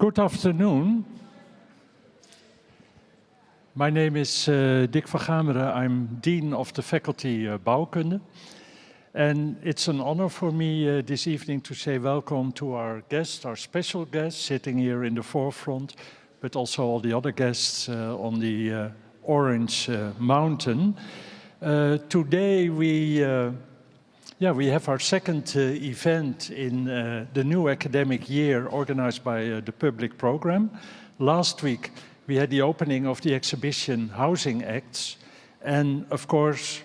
Good afternoon. My name is Dick van Gameren. I'm Dean of the Faculty Bouwkunde. And it's an honor for me this evening to say welcome to our guest, our special guest, sitting here in the forefront, but also all the other guests on the Orange Mountain. Today we have our second event in the new academic year organized by the Public Program. Last week we had the opening of the exhibition Housing Acts, and of course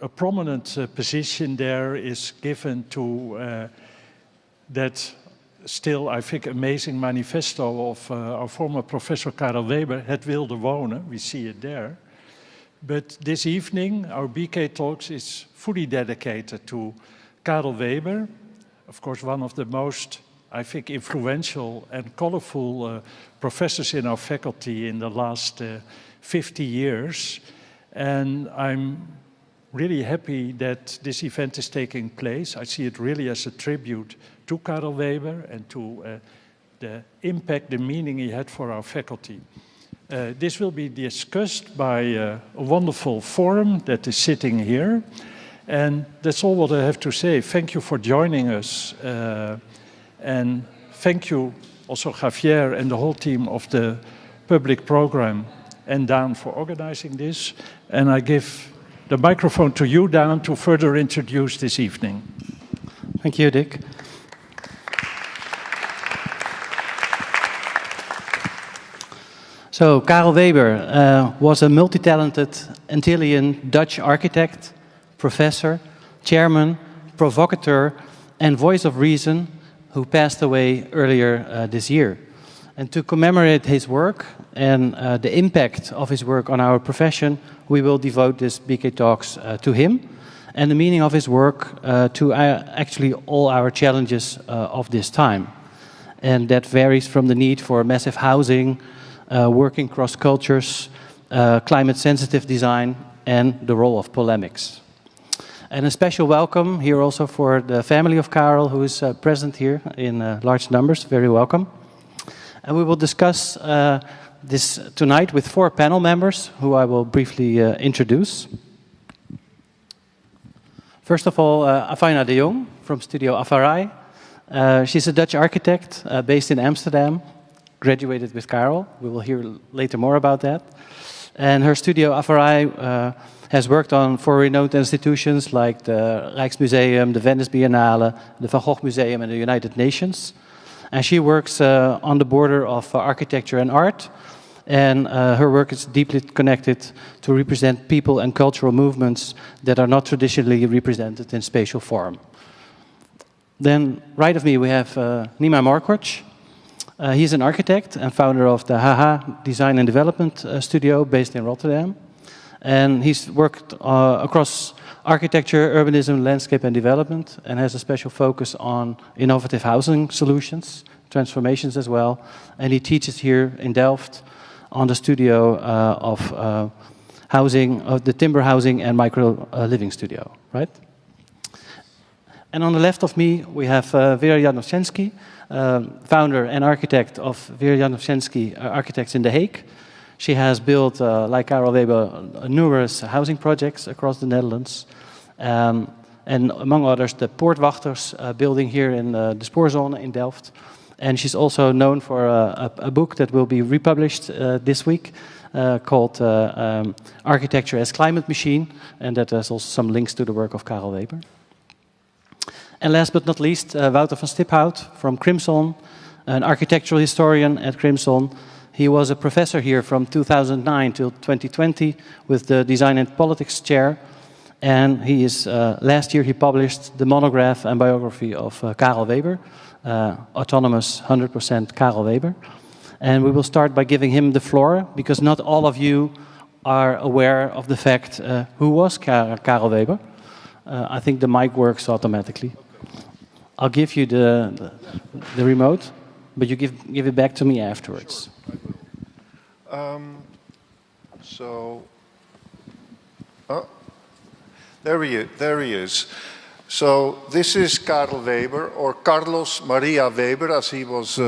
a prominent position there is given to that still, I think, amazing manifesto of our former professor Carel Weeber, Het wilde wonen. We see it there. But this evening, our BK Talks is fully dedicated to Carel Weeber, of course, one of the most, I think, influential and colorful professors in our faculty in the last 50 years. And I'm really happy that this event is taking place. I see it really as a tribute to Carel Weeber and to the impact, the meaning he had for our faculty. This will be discussed by a wonderful forum that is sitting here. And that's all what I have to say. Thank you for joining us. And thank you also Javier and the whole team of the Public Program and Daan for organizing this. And I give the microphone to you, Daan, to further introduce this evening. Thank you, Dick. So, Carel Weeber was a multi-talented Antillean Dutch architect, professor, chairman, provocateur, and voice of reason who passed away earlier this year. And to commemorate his work and the impact of his work on our profession, we will devote this BK Talks to him and the meaning of his work to actually all our challenges of this time. And that varies from the need for massive housing, working cross cultures, climate-sensitive design, and the role of polemics. And a special welcome here also for the family of Carel, who is present here in large numbers. Very welcome. And we will discuss this tonight with 4 panel members, who I will briefly introduce. First of all, Afaina de Jong from Studio AFARAI. She's a Dutch architect based in Amsterdam, graduated with Carel. We will hear later more about that. And her studio AFARAI has worked on for renowned institutions like the Rijksmuseum, the Venice Biennale, the Van Gogh Museum, and the United Nations. And she works on the border of architecture and art. And her work is deeply connected to represent people and cultural movements that are not traditionally represented in spatial form. Then, right of me, we have Nima Morkoç. He's an architect and founder of the HaHa Design and Development Studio based in Rotterdam. And he's worked across architecture, urbanism, landscape and development, and has a special focus on innovative housing solutions, transformations as well. And he teaches here in Delft on the studio of housing, of the timber housing and micro living studio, right? And on the left of me, we have Vera Yanovshtchinsky, founder and architect of Vera Yanovshtchinsky Architects in The Hague. She has built, like Carel Weeber, numerous housing projects across the Netherlands. And among others, the Poortwachters building here in the Spoorzone in Delft. And she's also known for a book that will be republished this week called Architecture as Climate Machine. And that has also some links to the work of Carel Weeber. And last but not least, Wouter Vanstiphout from Crimson, an architectural historian at Crimson. He was a professor here from 2009 till 2020 with the Design and Politics chair. And he is, last year he published the monograph and biography of Carel Weeber, autonomous 100% Carel Weeber. And we will start by giving him the floor, because not all of you are aware of the fact who was Carel Weeber. I think the mic works automatically. I'll give you the remote, but you give it back to me afterwards. There he is. So this is Carel Weeber, or Carlos Maria Weber, as he was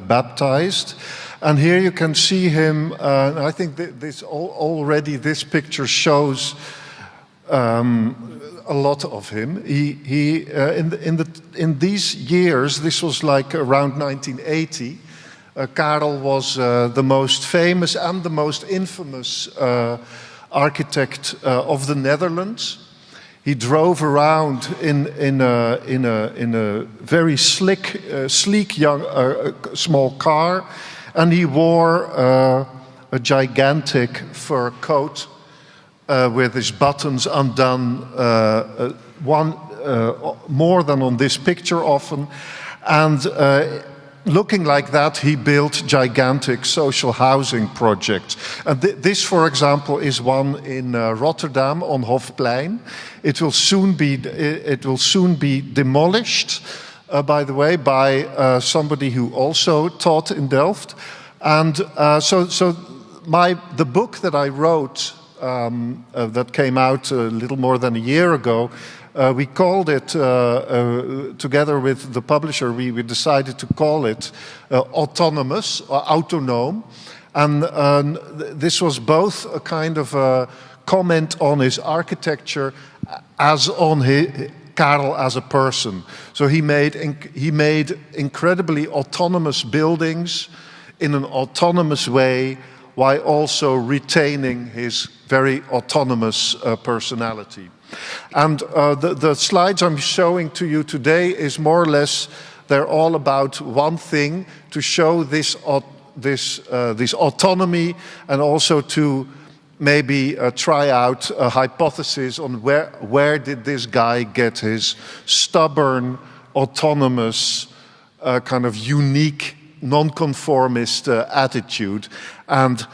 baptized. And here you can see him, I think already this picture shows a lot of him. In these years, this was like around 1980, Carel was the most famous and the most infamous architect of the Netherlands. He drove around in a very sleek young small car, and he wore a gigantic fur coat with his buttons undone, more than on this picture often, and looking like that, he built gigantic social housing projects. And this, for example, is one in Rotterdam on Hofplein. It will soon be demolished, by the way, by somebody who also taught in Delft. And the book that I wrote, that came out a little more than a year ago, we called it, together with the publisher, we decided to call it autonomous, or autonome. And this was both a kind of a comment on his architecture as on Carel as a person. So he made incredibly autonomous buildings in an autonomous way, while also retaining his very autonomous personality. And the slides I'm showing to you today is more or less, they're all about one thing, to show this autonomy, and also to maybe try out a hypothesis on where did this guy get his stubborn, autonomous, kind of unique, nonconformist attitude. And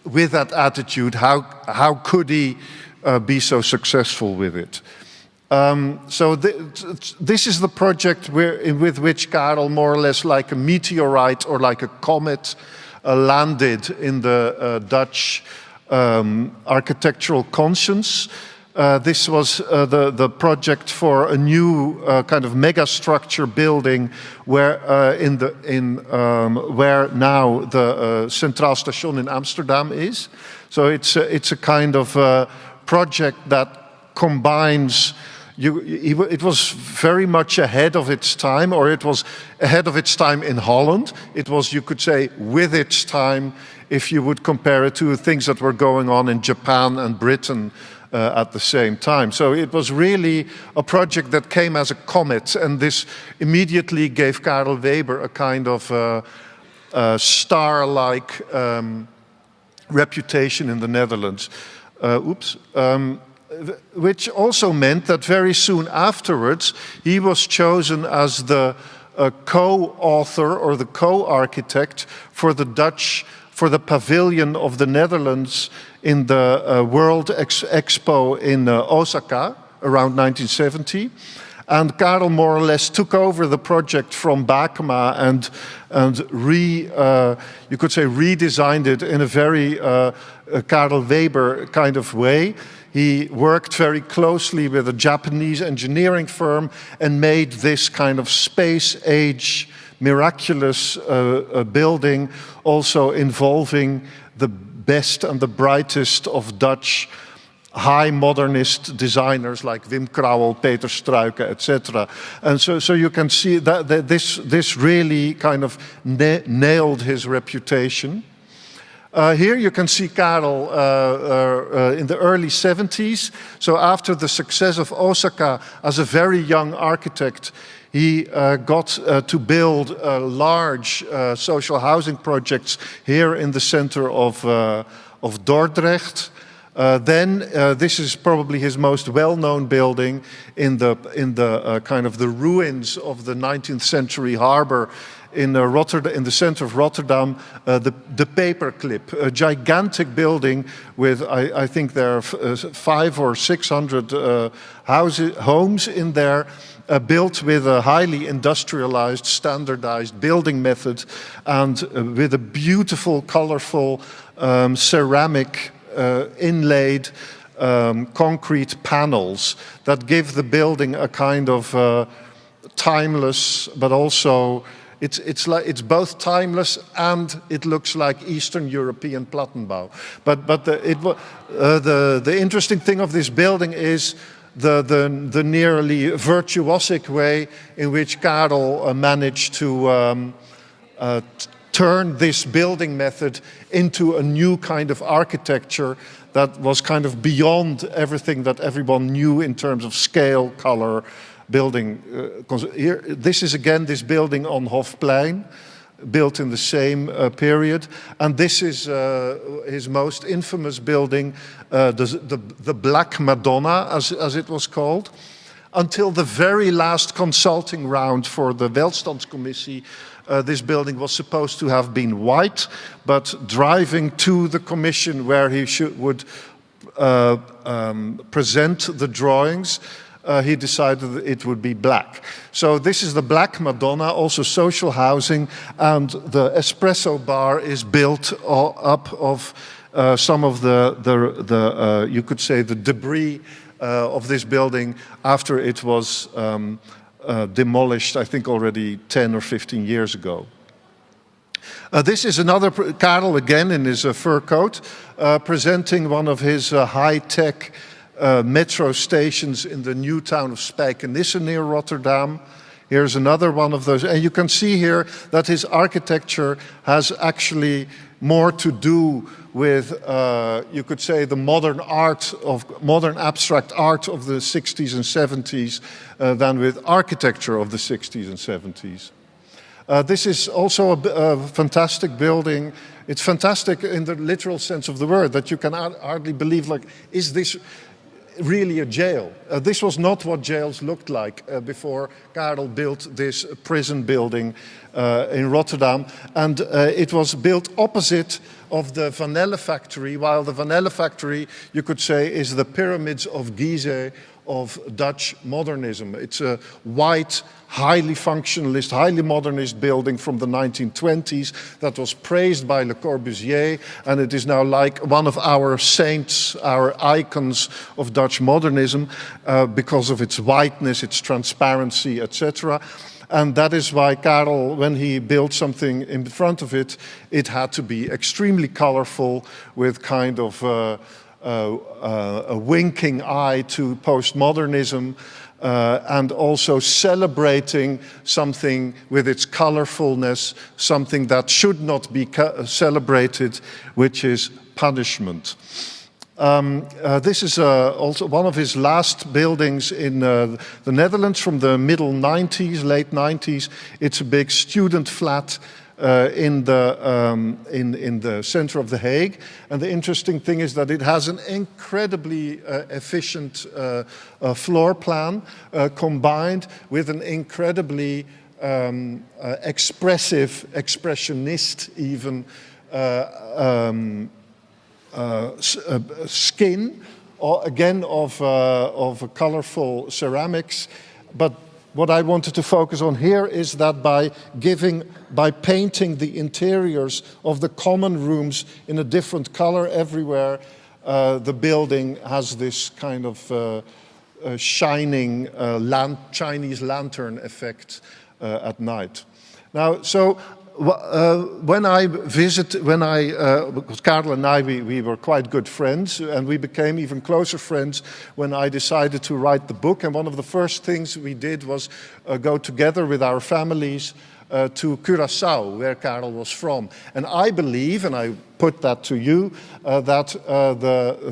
with that attitude, how could he be so successful with it? So this is the project with which Carel, more or less like a meteorite or like a comet, landed in the Dutch architectural conscience. This was the project for a new kind of megastructure building, where where now the Centraal Station in Amsterdam is. So it's a kind of project that combines. It was very much ahead of its time, or it was ahead of its time in Holland. It was, you could say, with its time, if you would compare it to things that were going on in Japan and Britain at the same time. So it was really a project that came as a comet, and this immediately gave Carel Weber a kind of star-like reputation in the Netherlands. Which also meant that very soon afterwards he was chosen as the co-author or the co-architect for the pavilion of the Netherlands in the World Expo in Osaka around 1970. And Carel more or less took over the project from Bakema and you could say redesigned it in a very Carel Weber kind of way. He worked very closely with a Japanese engineering firm and made this kind of space-age, miraculous building, also involving the best and the brightest of Dutch high modernist designers like Wim Krauwel, Peter Struijken, etc. And so you can see that this really kind of nailed his reputation. Here you can see Carel in the early 70s. So after the success of Osaka as a very young architect, he got to build large social housing projects here in the center of Dordrecht. Then this is probably his most well-known building in the kind of the ruins of the 19th century harbor in Rotterdam, in the center of Rotterdam, the Paperclip, a gigantic building with I think there are 500 or 600 homes in there, built with a highly industrialized, standardized building method, and with a beautiful, colorful ceramic inlaid concrete panels that give the building a kind of timeless, but also it's both timeless and it looks like Eastern European Plattenbau. But the interesting thing of this building is the nearly virtuosic way in which Carel managed to turn this building method into a new kind of architecture that was kind of beyond everything that everyone knew in terms of scale, color, building. Here, this is again this building on Hofplein, built in the same period, and this is his most infamous building, the Black Madonna, as it was called, until the very last consulting round for the Welstandscommissie. This building was supposed to have been white, but driving to the commission where he would present the drawings, he decided that it would be black. So this is the Black Madonna, also social housing, and the espresso bar is built up of some of the you could say the debris of this building after it was demolished, I think already 10 or 15 years ago. This is another Carel again in his fur coat, presenting one of his high-tech metro stations in the new town of Spijkenisse near Rotterdam. Here's another one of those. And you can see here that his architecture has actually more to do with, you could say, the modern abstract art of the 60s and 70s than with architecture of the 60s and 70s. This is also a fantastic building. It's fantastic in the literal sense of the word, that you can hardly believe, like, is this really a jail? This was not what jails looked like before Carel built this prison building in Rotterdam. And it was built opposite of the Vanille factory, while the Vanille factory, you could say, is the pyramids of Gizeh of Dutch modernism. It's a white, highly functionalist, highly modernist building from the 1920s that was praised by Le Corbusier, and it is now like one of our saints, our icons of Dutch modernism because of its whiteness, its transparency, etc. And that is why Carel, when he built something in front of it, it had to be extremely colorful with kind of a winking eye to postmodernism, and also celebrating something with its colorfulness, something that should not be celebrated, which is punishment. This is also one of his last buildings in the Netherlands from the middle 90s, late 90s. It's a big student flat in the center of The Hague. And the interesting thing is that it has an incredibly efficient floor plan combined with an incredibly expressive, expressionist even, skin, again of colorful ceramics. But what I wanted to focus on here is that by painting the interiors of the common rooms in a different color everywhere, the building has this kind of shining Chinese lantern effect at night. Now, so because Carel and I, we were quite good friends, and we became even closer friends when I decided to write the book. And one of the first things we did was go together with our families to Curaçao, where Carel was from. And I believe, and I put that to you, that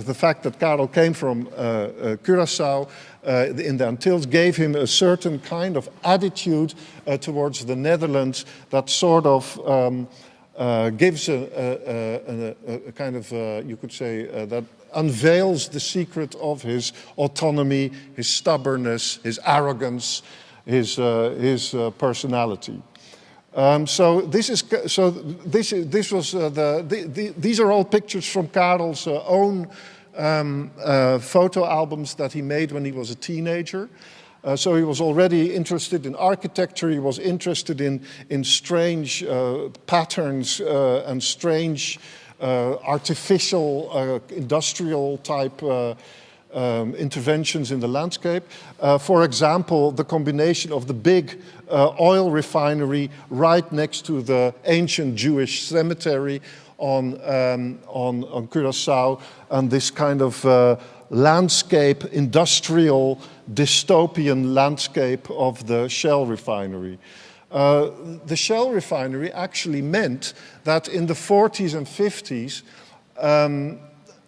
the fact that Carel came from Curaçao in the Antilles gave him a certain kind of attitude towards the Netherlands that sort of gives a kind of, you could say, that unveils the secret of his autonomy, his stubbornness, his arrogance, his personality. These are all pictures from Carel's own photo albums that he made when he was a teenager. So he was already interested in architecture. He was interested in strange patterns and strange artificial, industrial type interventions in the landscape. For example, the combination of the big oil refinery right next to the ancient Jewish cemetery on Curaçao, and this kind of landscape, industrial, dystopian landscape of the Shell refinery. The Shell refinery actually meant that in the 40s and 50s,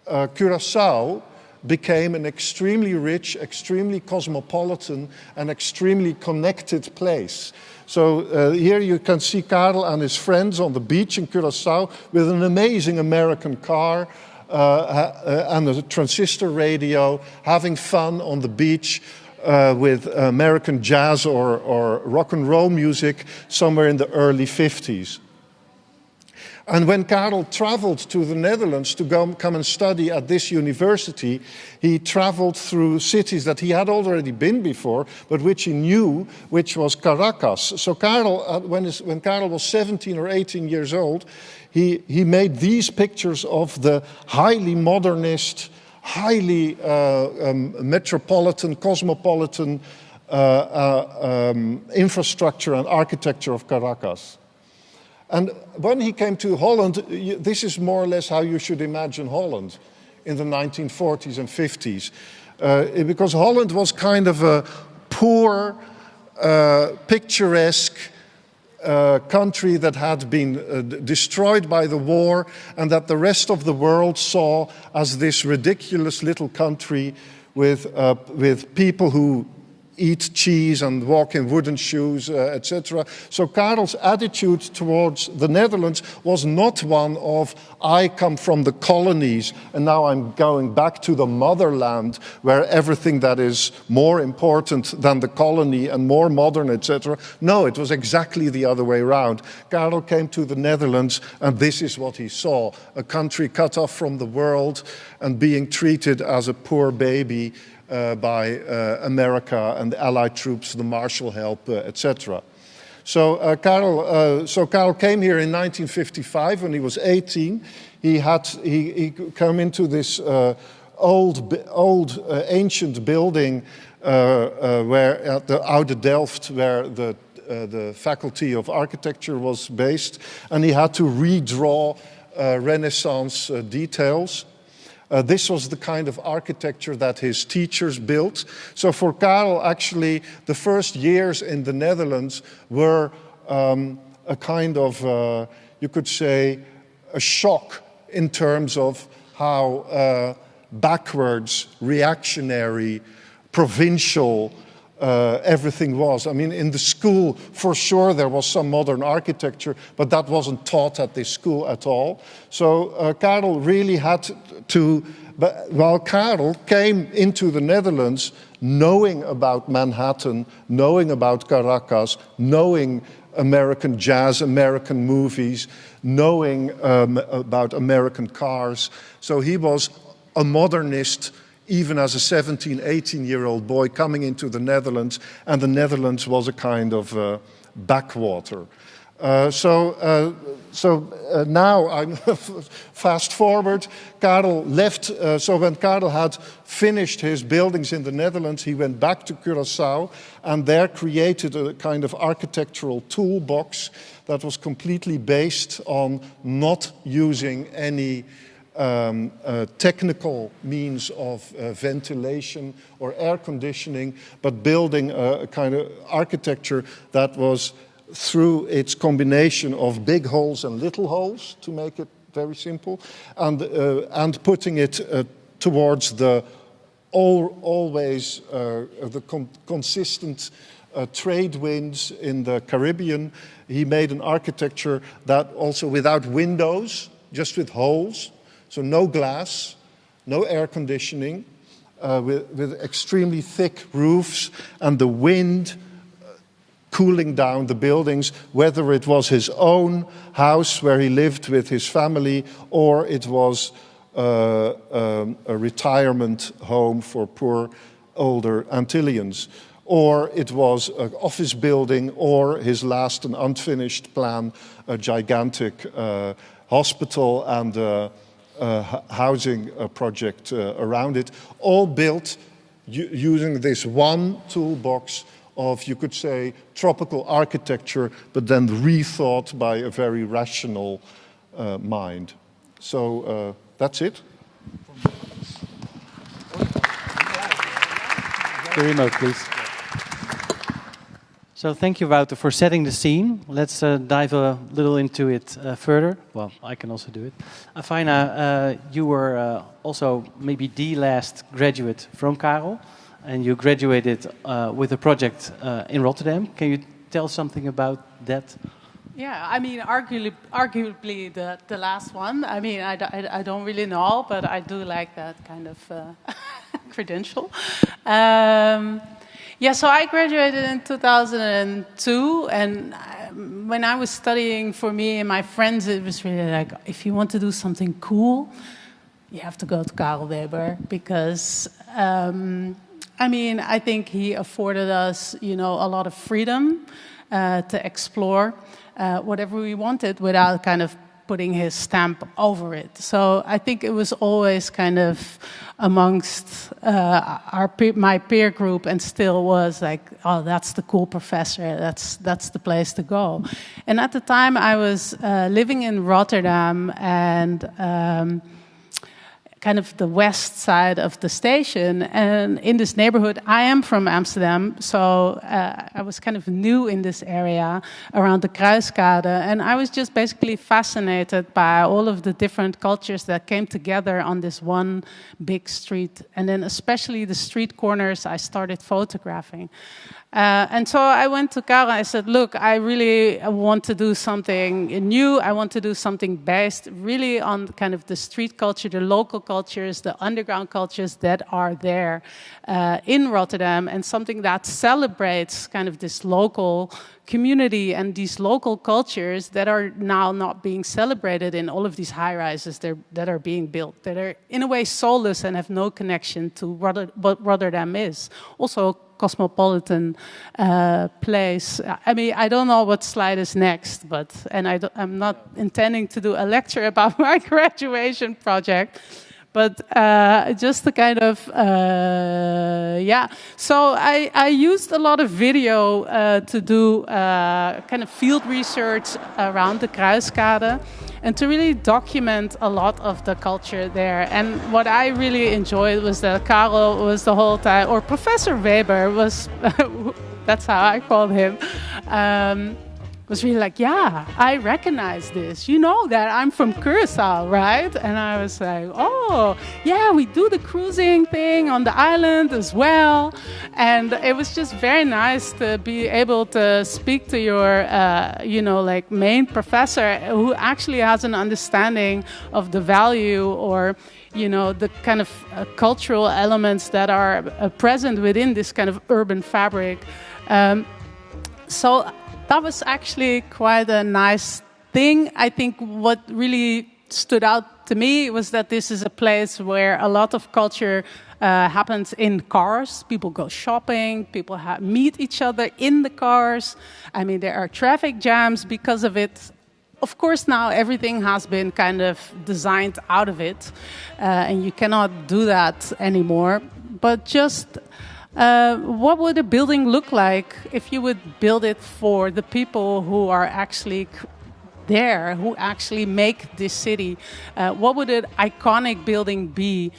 Curaçao became an extremely rich, extremely cosmopolitan, and extremely connected place. So here you can see Carel and his friends on the beach in Curaçao with an amazing American car and a transistor radio, having fun on the beach with American jazz or rock and roll music somewhere in the early 50s. And when Carel traveled to the Netherlands to come and study at this university, he traveled through cities that he had already been before, but which he knew, which was Caracas. So Carel, when Carel was 17 or 18 years old, he made these pictures of the highly modernist, highly metropolitan, cosmopolitan infrastructure and architecture of Caracas. And when he came to Holland, this is more or less how you should imagine Holland in the 1940s and 50s. Because Holland was kind of a poor, picturesque country that had been destroyed by the war, and that the rest of the world saw as this ridiculous little country with people who eat cheese and walk in wooden shoes, etc. So Carel's attitude towards the Netherlands was not one of, I come from the colonies and now I'm going back to the motherland where everything that is more important than the colony and more modern, etc. No, it was exactly the other way around. Carel came to the Netherlands and this is what he saw. A country cut off from the world and being treated as a poor baby by America and the Allied troops, the Marshall help, etc. So Carel came here in 1955 when he was 18. He came into this old ancient building where at the Oude Delft, where the Faculty of Architecture was based, and he had to redraw Renaissance details. This was the kind of architecture that his teachers built. So for Carel, actually, the first years in the Netherlands were a kind of, you could say, a shock in terms of how backwards, reactionary, provincial everything was. I mean, in the school, for sure, there was some modern architecture, but that wasn't taught at this school at all. So Carel really had to, while Carel came into the Netherlands knowing about Manhattan, knowing about Caracas, knowing American jazz, American movies, knowing about American cars. So he was a modernist even as a 17, 18-year-old boy coming into the Netherlands, and the Netherlands was a kind of backwater. So now I'm fast forward. Carel left. So when Carel had finished his buildings in the Netherlands, he went back to Curaçao and there created a kind of architectural toolbox that was completely based on not using any technical means of ventilation or air conditioning, but building a kind of architecture that was through its combination of big holes and little holes, to make it very simple, and putting it towards the always the consistent trade winds in the Caribbean. He made an architecture that also without windows, just with holes, so no glass, no air conditioning, with extremely thick roofs and the wind cooling down the buildings, whether it was his own house where he lived with his family or it was a retirement home for poor older Antillians, or it was an office building, or his last and unfinished plan, a gigantic hospital and housing project around it, all built using this one toolbox of, you could say, tropical architecture, but then rethought by a very rational mind. So that's it. The remote, please. So thank you, Wouter, for setting the scene. Let's dive a little into it further. Well, I can also do it. Afaina, you were also maybe the last graduate from Carel, and you graduated with a project in Rotterdam. Can you tell something about that? Yeah, I mean, arguably the last one. I mean, I don't really know, but I do like that kind of credential. Yeah, so I graduated in 2002, and when I was studying, for me and my friends, it was really like, if you want to do something cool, you have to go to Carel Weeber, because, I mean, I think he afforded us, you know, a lot of freedom to explore whatever we wanted without kind of putting his stamp over it. So I think it was always kind of amongst my peer group, and still was like, oh, that's the cool professor, that's the place to go. And at the time I was living in Rotterdam, and kind of the west side of the station, and in this neighborhood, I am from Amsterdam, so I was kind of new in this area around the Kruiskade, and I was just basically fascinated by all of the different cultures that came together on this one big street, and then especially the street corners I started photographing. And so I went to Carel and I said, look, I really want to do something new. I want to do something based really on kind of the street culture, the local cultures, the underground cultures that are there in Rotterdam, and something that celebrates kind of this local community and these local cultures that are now not being celebrated in all of these high-rises that are being built, that are in a way soulless and have no connection to what Rotterdam is. Also, cosmopolitan place. I mean, I don't know what slide is next, I'm not intending to do a lecture about my graduation project, but just to kind of, yeah. So I used a lot of video to do kind of field research around the Kruiskade, and to really document a lot of the culture there. And what I really enjoyed was that Carel was the whole time, or Professor Weber was, that's how I called him, was really like, yeah, I recognize this. You know that I'm from Curaçao, right? And I was like, oh, yeah, we do the cruising thing on the island as well. And it was just very nice to be able to speak to your, you know, like main professor who actually has an understanding of the value, or, you know, the kind of cultural elements that are present within this kind of urban fabric. So that was actually quite a nice thing. I think what really stood out to me was that this is a place where a lot of culture happens in cars. People go shopping, people meet each other in the cars. I mean, there are traffic jams because of it. Of course, now everything has been kind of designed out of it, and you cannot do that anymore. But just what would a building look like if you would build it for the people who are actually there, who actually make this city? What would an iconic building be?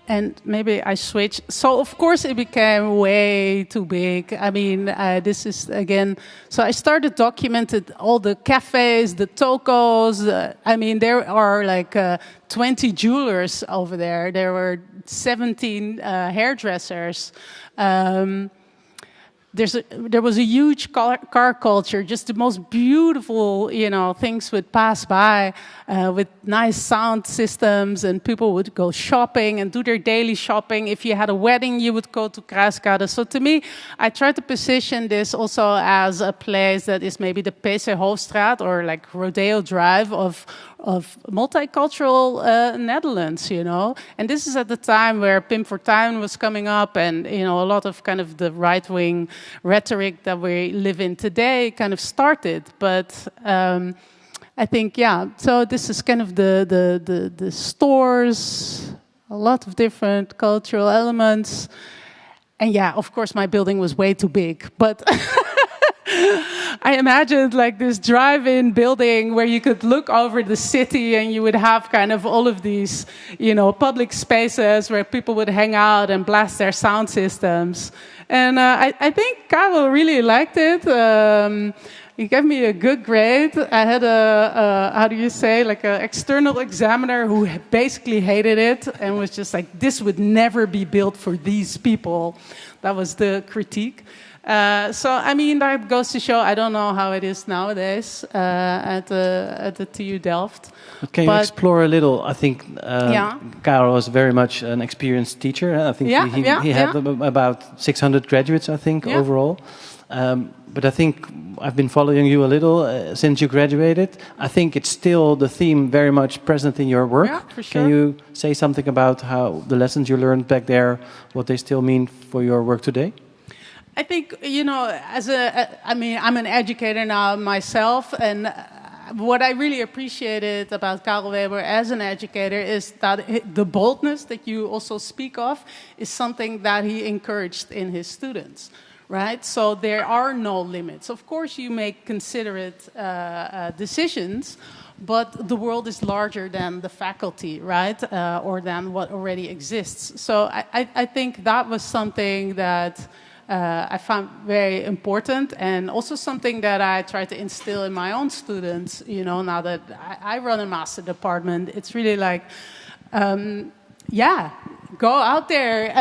And maybe I switch. So, of course, it became way too big. I mean, this is, again... So I started documenting all the cafes, the tocos. I mean, there are like 20 jewelers over there. There were 17 hairdressers. There was a huge car culture, just the most beautiful, you know, things would pass by with nice sound systems, and people would go shopping and do their daily shopping. If you had a wedding, you would go to Kruiskade. So to me, I try to position this also as a place that is maybe the PC Hoofdstraat, or like Rodeo Drive of multicultural Netherlands, you know. And this is at the time where Pim Fortuyn was coming up, and, you know, a lot of kind of the right-wing rhetoric that we live in today kind of started. But I think, yeah, so this is kind of the stores, a lot of different cultural elements. And yeah, of course, my building was way too big, but I imagined like this drive-in building where you could look over the city and you would have kind of all of these, public spaces where people would hang out and blast their sound systems. And I think Carel really liked it. He gave me a good grade. I had like an external examiner who basically hated it and was just like, this would never be built for these people. That was the critique. So, I mean, that goes to show, I don't know how it is nowadays at the TU Delft. Can you explore a little? I think Carel was very much an experienced teacher. I think he had about 600 graduates, I think, overall. But I think I've been following you a little since you graduated. I think it's still the theme very much present in your work. Yeah, for sure. Can you say something about how the lessons you learned back there, what they still mean for your work today? I think, I'm an educator now myself, and what I really appreciated about Carel Weeber as an educator is that the boldness that you also speak of is something that he encouraged in his students. Right, so there are no limits. Of course, you make considerate decisions, but the world is larger than the faculty, right, or than what already exists. So I think that was something that I found very important, and also something that I try to instill in my own students. Now that I run a master department, it's really like, go out there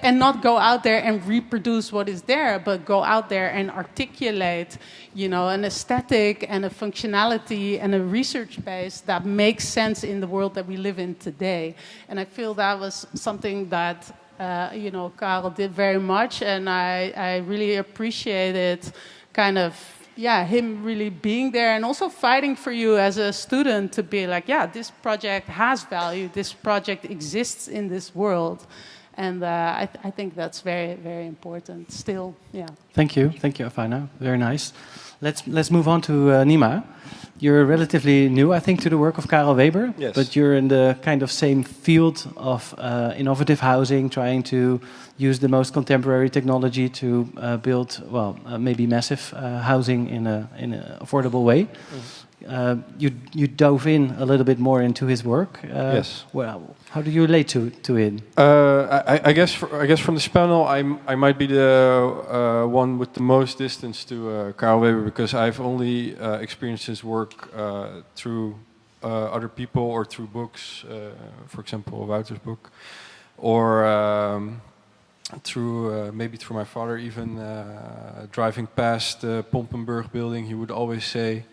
and not go out there and reproduce what is there, but go out there and articulate, an aesthetic and a functionality and a research base that makes sense in the world that we live in today. And I feel that was something that, Carel did very much, and I really appreciated kind of, him really being there and also fighting for you as a student to be like, this project has value, this project exists in this world. And I think that's very, very important still, Thank you, Afaina. Very nice. Let's move on to Nima. You're relatively new, I think, to the work of Carel Weeber, yes. But you're in the kind of same field of innovative housing, trying to use the most contemporary technology to build, maybe massive housing in an affordable way. Mm-hmm. You dove in a little bit more into his work. Yes. Well, how do you relate to it? I guess from this panel, I might be the one with the most distance to Carel Weeber, because I've only experienced his work through other people or through books, for example, Wouter's book, or maybe through my father. Even driving past the Pompenburg building, he would always say,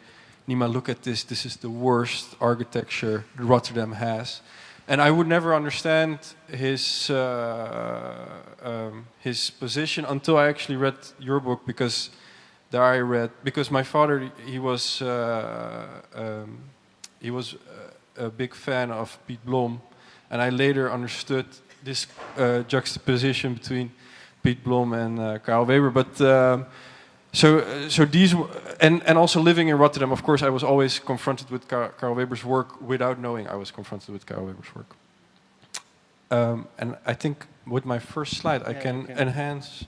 Nima, look at this. This is the worst architecture Rotterdam has. And I would never understand his position until I actually read your book, because because my father, he was a big fan of Piet Blom, and I later understood this juxtaposition between Piet Blom and Carel Weeber. But so these, and also living in Rotterdam, of course, I was always confronted with Carel Weber's work without knowing I was confronted with Carel Weber's work. And I think with my first slide, I can enhance.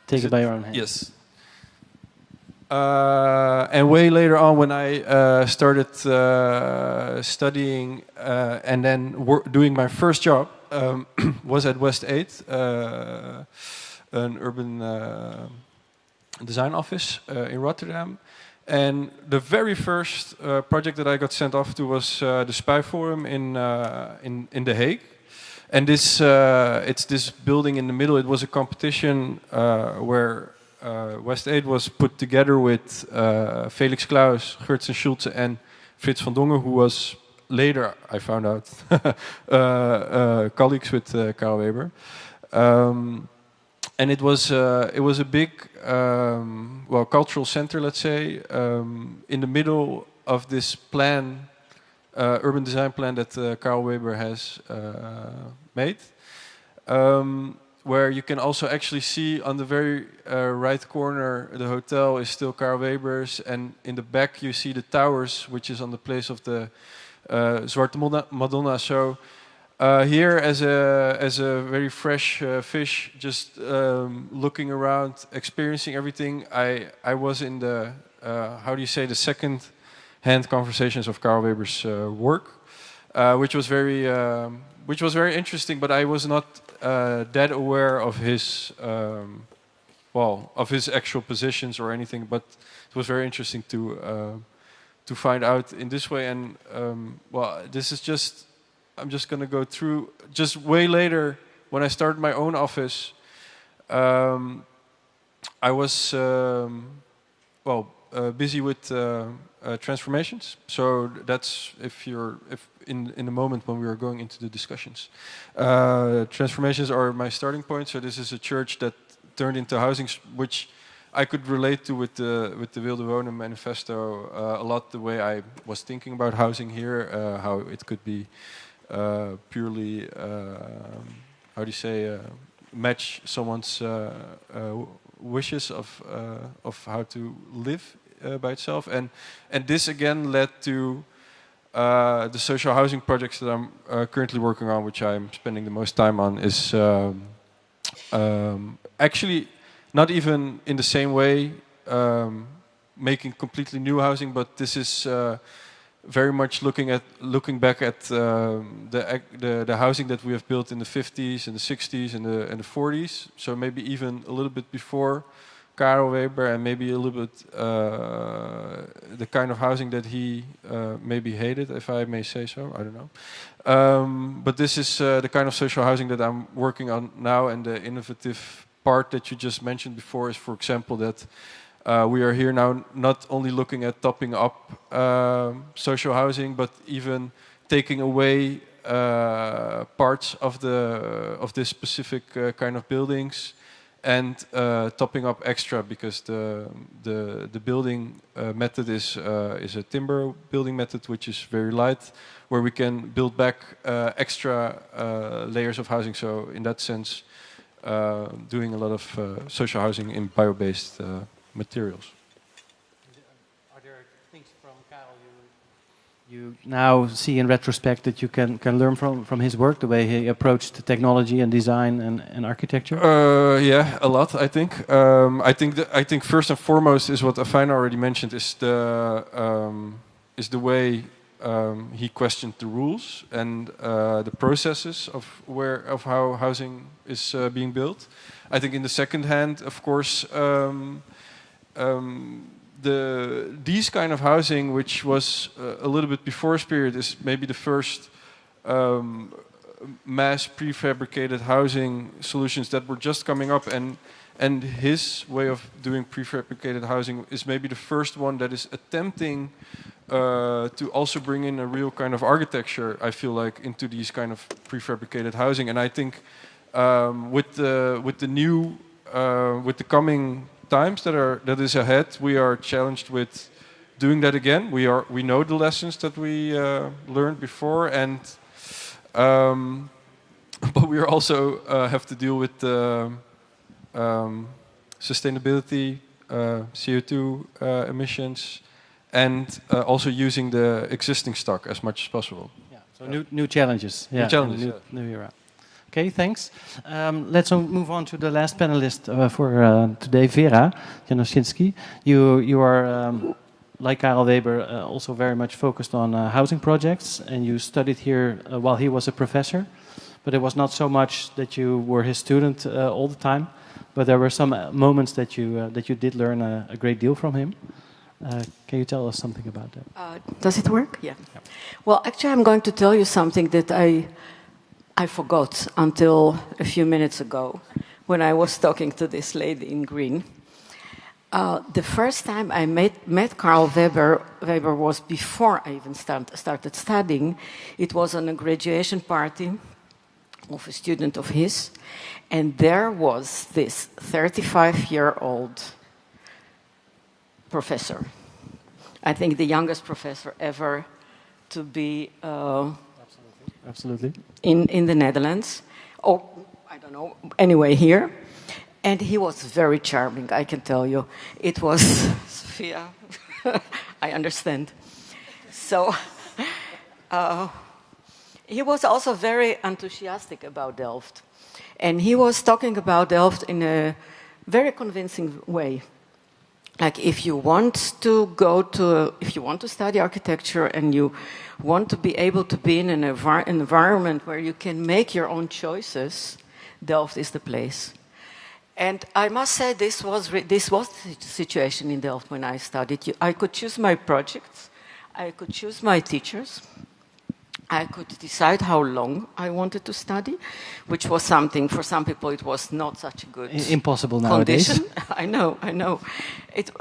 Take it by your own hand. Yes. And way later on, when I started studying and then doing my first job, was at West 8, an urban design office in Rotterdam. And the very first project that I got sent off to was the Spuiforum in The Hague. And this it's this building in the middle. It was a competition where West 8 was put together with Felix Klaus, Gertsen Schulze, and Frits van Dongen, who was later, I found out, colleagues with Carel Weber. And it was a big, cultural center, let's say, in the middle of this plan, urban design plan that Carel Weber has made. where you can also actually see on the very right corner, the hotel is still Carel Weber's, and in the back you see the towers, which is on the place of the Zwarte Madonna. So here, as a very fresh fish, just looking around, experiencing everything, I was in the how do you say, the second-hand conversations of Carel Weber's work, which was very interesting. But I was not that aware of his of his actual positions or anything. But it was very interesting to find out in this way. And this is just. I'm just going to go through. Just way later, when I started my own office, I was busy with transformations. So that's if in the moment when we were going into the discussions, transformations are my starting point. So this is a church that turned into housing, which I could relate to with the Wilde Wonen manifesto a lot. The way I was thinking about housing here, how it could be. Purely, how do you say, match someone's wishes of how to live by itself, and this again led to the social housing projects that I'm currently working on, which I'm spending the most time on. Is actually not even in the same way making completely new housing, but this is. Very much looking back at the housing that we have built in the 50s and the 60s and the 40s. So maybe even a little bit before Carel Weber, and maybe a little bit the kind of housing that he maybe hated, if I may say so. I don't know. But this is the kind of social housing that I'm working on now, and the innovative part that you just mentioned before is, for example, that. We are here now not only looking at topping up social housing, but even taking away parts of this specific kind of buildings and topping up extra, because the building method is a timber building method, which is very light, where we can build back extra layers of housing. So in that sense, doing a lot of social housing in bio-based materials. Are there things from Carel you now see in retrospect that you can learn from his work, the way he approached technology and design and architecture? Yeah, a lot. I think. I think first and foremost is what Afaina already mentioned, is the way he questioned the rules and the processes of how housing is being built. I think in the second hand, of course. These kind of housing, which was a little bit before his period, is maybe the first mass prefabricated housing solutions that were just coming up, and his way of doing prefabricated housing is maybe the first one that is attempting to also bring in a real kind of architecture, I feel like, into these kind of prefabricated housing. And I think with the coming times that is ahead, we are challenged with doing that again. We know the lessons that we learned before, and but we also have to deal with sustainability, CO2 emissions, and also using the existing stock as much as possible. Yeah. So new challenges. New challenges. New era. Okay, thanks. Let's move on to the last panelist for today, Vera Yanovshtchinsky. You are, like Carel Weber, also very much focused on housing projects, and you studied here while he was a professor. But it was not so much that you were his student all the time, but there were some moments that you did learn a great deal from him. Can you tell us something about that? Does it work? Yeah. Well, actually, I'm going to tell you something that I forgot until a few minutes ago when I was talking to this lady in green. The first time I met Carel Weber was before I even started studying. It was on a graduation party of a student of his, and there was this 35-year-old professor. I think the youngest professor ever to be Absolutely. in the Netherlands. Oh, I don't know, anyway, here. And he was very charming, I can tell you. It was, Sophia, I understand. So, he was also very enthusiastic about Delft. And he was talking about Delft in a very convincing way. Like if you want to study architecture and you want to be able to be in an environment where you can make your own choices, Delft is the place. And I must say this was the situation in Delft when I studied. I could choose my projects, I could choose my teachers, I could decide how long I wanted to study, which was something, for some people it was not such a good impossible nowadays. Condition. I know.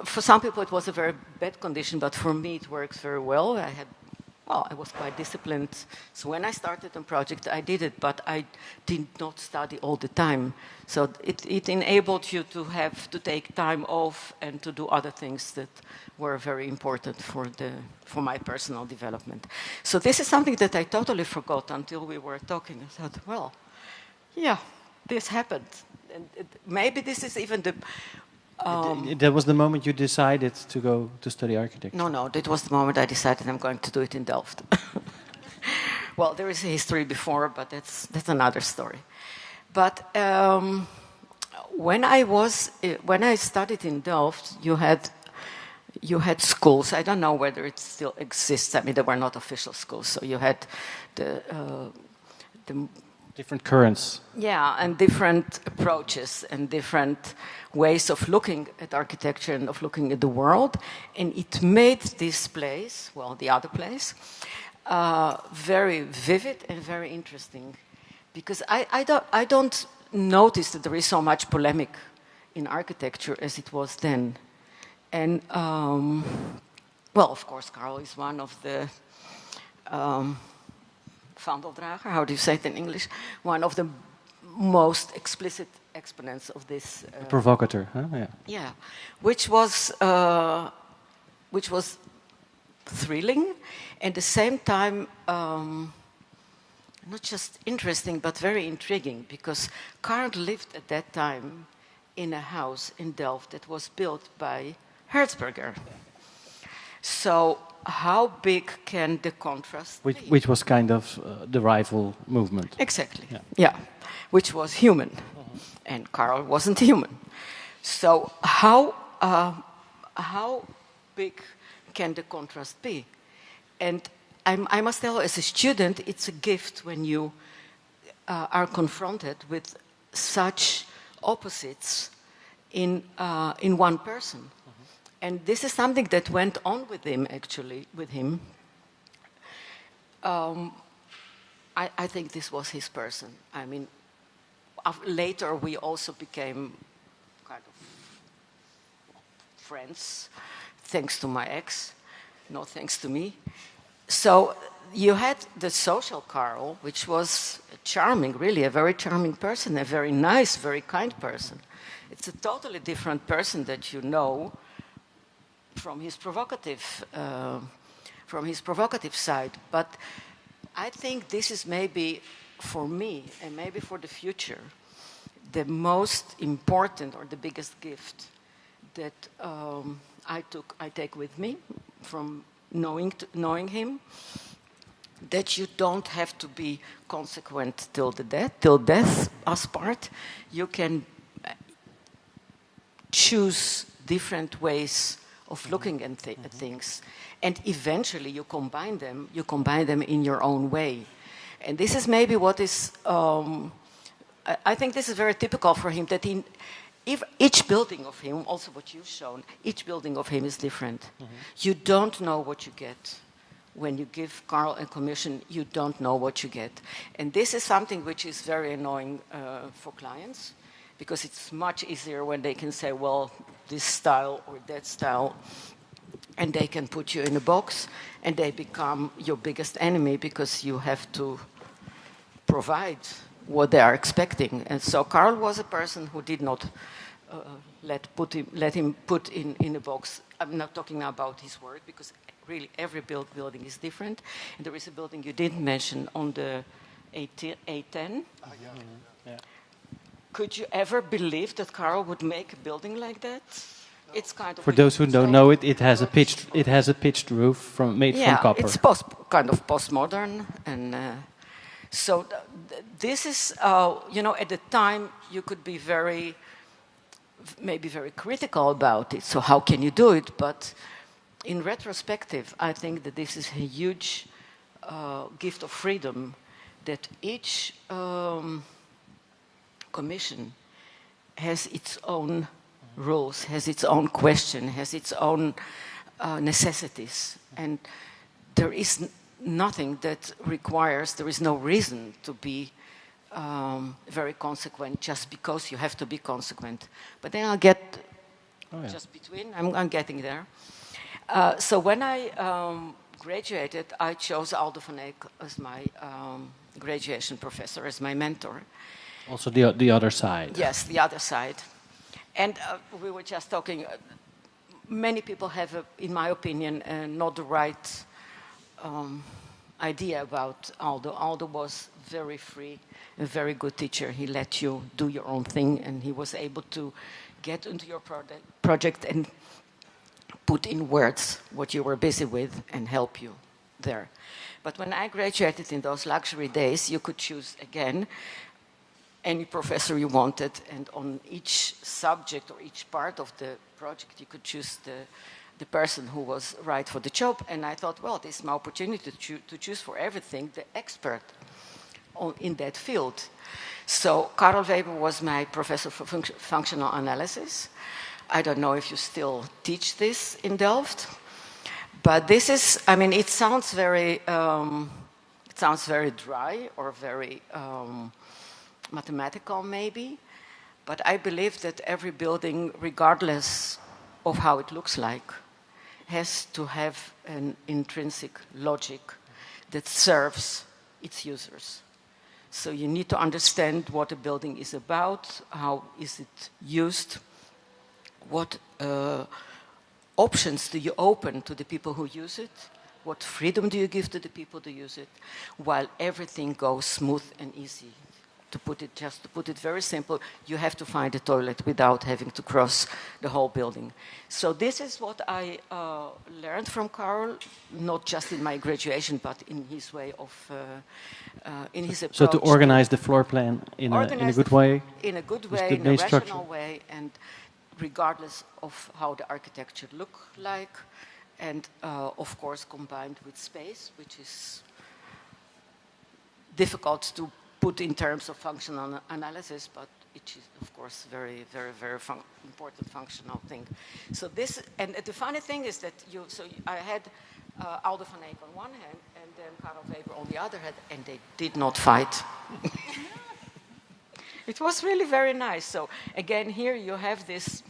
For some people it was a very bad condition, but for me it works very well. I was quite disciplined. So when I started a project, I did it, but I did not study all the time. So it enabled you to have to take time off and to do other things that were very important for my personal development. So this is something that I totally forgot until we were talking. I thought, well, yeah, this happened. And maybe this is even the... that was the moment you decided to go to study architecture? No, that was the moment I decided I'm going to do it in Delft. Well, there is a history before, but that's another story. But when I studied in Delft, you had schools. I don't know whether it still exists. I mean, there were not official schools, so you had the different currents. Yeah, and different approaches and different ways of looking at architecture and of looking at the world. And it made this place, well, the other place, very vivid and very interesting. Because I don't notice that there is so much polemic in architecture as it was then. And, well, of course, Carel is one of the... Vaandeldrager, how do you say it in English? One of the most explicit exponents of this. Provocateur, huh? Yeah. Yeah, which was thrilling, and at the same time not just interesting but very intriguing, because Carel lived at that time in a house in Delft that was built by Herzberger. So how big can the contrast be? Which was kind of the rival movement. Exactly, yeah. Which was human, and Carel wasn't human. So how big can the contrast be? And I must tell you, as a student, it's a gift when you are confronted with such opposites in one person. And this is something that went on with him, actually, with him. I think this was his person. I mean, later we also became kind of friends, thanks to my ex, not thanks to me. So you had the social Carel, which was charming, really, a very charming person, a very nice, very kind person. It's a totally different person that you know from his provocative side. But I think this is maybe for me and maybe for the future the most important or the biggest gift that I take with me from knowing him, that you don't have to be consequent till death us part. You can choose different ways of looking at things, and eventually you combine them in your own way. And this is maybe what is, I think this is very typical for him, that each building of him, also what you've shown, each building of him is different. You don't know what you get. When you give Carel a commission, you don't know what you get. And this is something which is very annoying for clients, because it's much easier when they can say, well, this style or that style, and they can put you in a box, and they become your biggest enemy because you have to provide what they are expecting. And so Carel was a person who did not let him put in a box. I'm not talking about his work, because really every building is different. And there is a building you didn't mention on the A10. could you ever believe that Carel would make a building like that? It's kind of For those who don't know it, it has a pitched roof made from copper. It's kind of postmodern, and so this is at the time you could be maybe very critical about it. So how can you do it? But in retrospective, I think that this is a huge gift of freedom that each commission has its own rules, has its own question, has its own necessities. And there is nothing that requires, there is no reason to be very consequent just because you have to be consequent. But then I'll get just between, I'm getting there. So when I graduated, I chose Aldo van Eyck as my graduation professor, as my mentor. Also the other side. Yes, the other side. And we were just talking, many people have, in my opinion, not the right idea about Aldo. Aldo was very free, a very good teacher. He let you do your own thing, and he was able to get into your project and put in words what you were busy with and help you there. But when I graduated in those luxury days, you could choose again any professor you wanted, and on each subject or each part of the project, you could choose the person who was right for the job. And I thought, well, this is my opportunity to choose for everything the expert in that field. So Carel Weeber was my professor for functional analysis. I don't know if you still teach this in Delft, but this is, I mean, it sounds very dry or very mathematical maybe, but I believe that every building, regardless of how it looks like, has to have an intrinsic logic that serves its users. So you need to understand what a building is about, how is it used, what options do you open to the people who use it, what freedom do you give to the people to use it, while everything goes smooth and easy. To put it very simple, you have to find a toilet without having to cross the whole building. So this is what I learned from Carel, not just in my graduation, but in his way of, in his approach. So to organize the floor plan in a good way? In a good way, in a rational way, and regardless of how the architecture look like, and of course combined with space, which is difficult to put in terms of functional analysis, but it is, of course, very, very, very important functional thing. So this, and the funny thing is that I had Aldo van Eyck on one hand, and then Carel Weeber on the other hand, and they did not fight. It was really very nice. So again, here you have this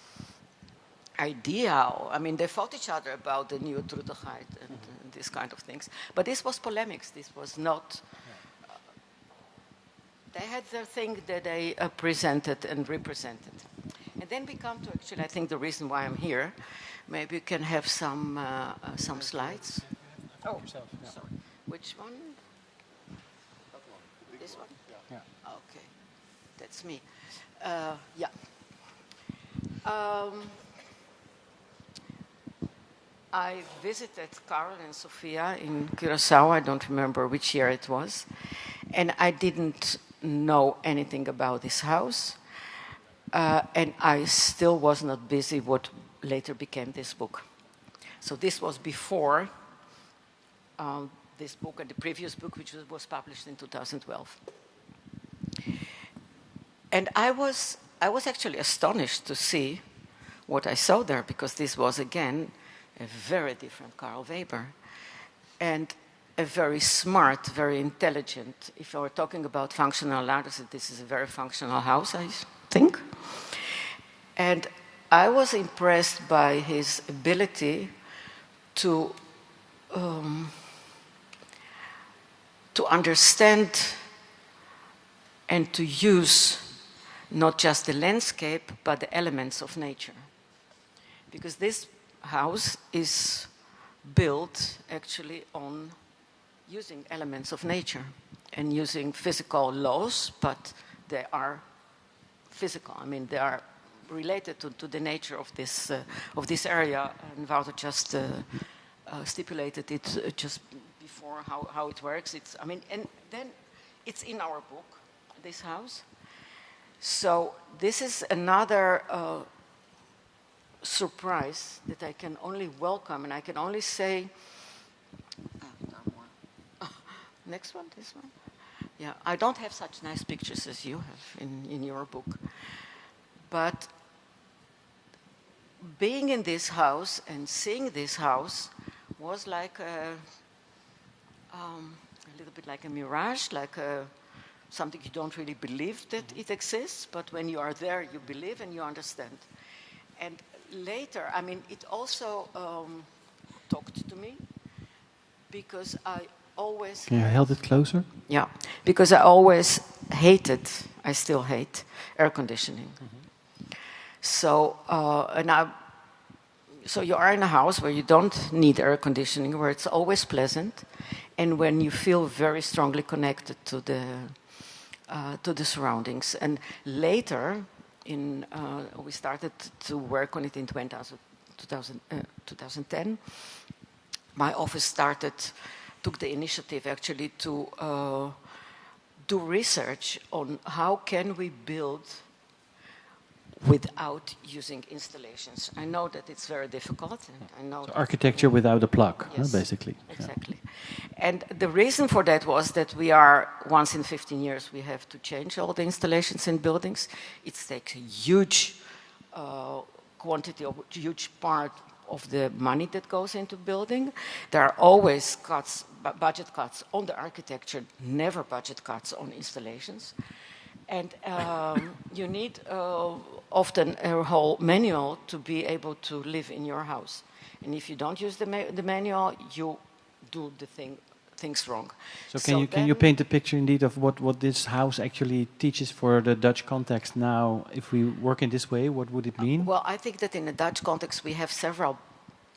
idea. I mean, they fought each other about the neutraliteit and these kind of things. But this was polemics. This was not. They had their thing that they presented and represented. And then we come to actually, I think, the reason why I'm here. Maybe you can have some slides. Oh, sorry. Which one? This one? Yeah. Okay, that's me. Yeah. I visited Carel and Sofia in Curaçao. I don't remember which year it was. And I didn't know anything about this house. And I still was not busy what later became this book. So this was before this book and the previous book, which was published in 2012. And I was actually astonished to see what I saw there, because this was, again, a very different Carel Weeber. And a very smart, very intelligent. If you were talking about functional analysis, this is a very functional house, I think. And I was impressed by his ability to understand and to use not just the landscape, but the elements of nature. Because this house is built actually on using elements of nature and using physical laws, but they are physical. I mean, they are related to the nature of this area, and Wouter just stipulated it just before how it works. It's, I mean, and then it's in our book, this house. So this is another surprise that I can only welcome, and I can only say, next one, this one. Yeah, I don't have such nice pictures as you have in your book. But being in this house and seeing this house was like a little bit like a mirage, like something you don't really believe that it exists, but when you are there, you believe and you understand. And later, I mean, it also talked to me, because I always... Can you hold it closer? Yeah, because I always hated, I still hate, air conditioning. So, so you are in a house where you don't need air conditioning, where it's always pleasant, and when you feel very strongly connected to the surroundings. And later, we started to work on it in 2010. My office took the initiative actually to do research on how can we build without using installations. I know that it's very difficult, and I know so architecture without a plug, yes, basically. Exactly. Yeah. And the reason for that was that we are, once in 15 years, we have to change all the installations in buildings. It takes a huge quantity, a huge part of the money that goes into building. There are always cuts, budget cuts on the architecture, never budget cuts on installations. And you need often a whole manual to be able to live in your house. And if you don't use the manual, you do the things wrong. So can you paint a picture indeed of what this house actually teaches for the Dutch context now? If we work in this way, what would it mean? Well, I think that in the Dutch context we have several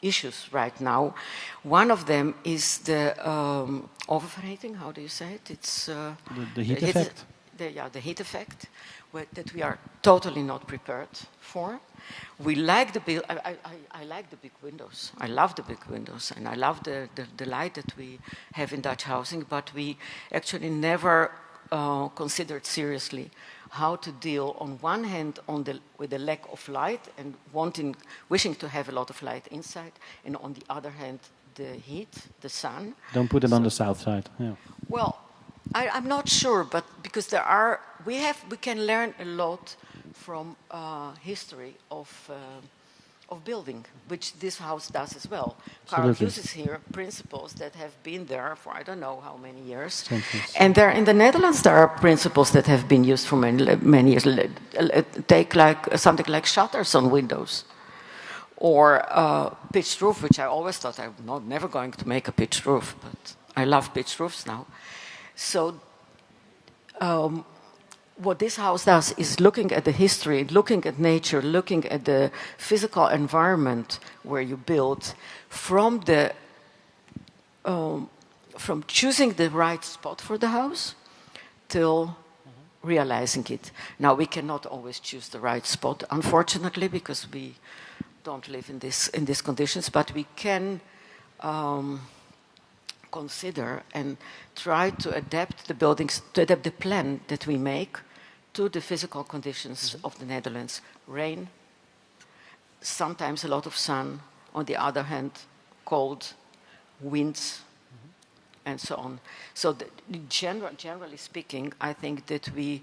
issues right now. One of them is the overheating. How do you say it? It's the heat effect. The heat effect that we are totally not prepared for. We like I like the big windows. I love the big windows, and I love the light that we have in Dutch housing, but we actually never considered seriously how to deal on one hand with the lack of light and wishing to have a lot of light inside, and on the other hand the heat, the sun. Don't put them on the south side. Yeah. Well, I'm not sure, but because we can learn a lot from history of building, which this house does as well. Carel uses here principles that have been there for I don't know how many years. And there in the Netherlands there are principles that have been used for many years. Take like something like shutters on windows, or pitched roof, which I always thought I'm never going to make a pitched roof, but I love pitched roofs now. So what this house does is looking at the history, looking at nature, looking at the physical environment where you build, from choosing the right spot for the house till realizing it. Now, we cannot always choose the right spot, unfortunately, because we don't live in these conditions, but we can consider and try to adapt the buildings, to adapt the plan that we make to the physical conditions of the Netherlands. Rain, sometimes a lot of sun, on the other hand, cold, winds, and so on. So generally speaking, I think that we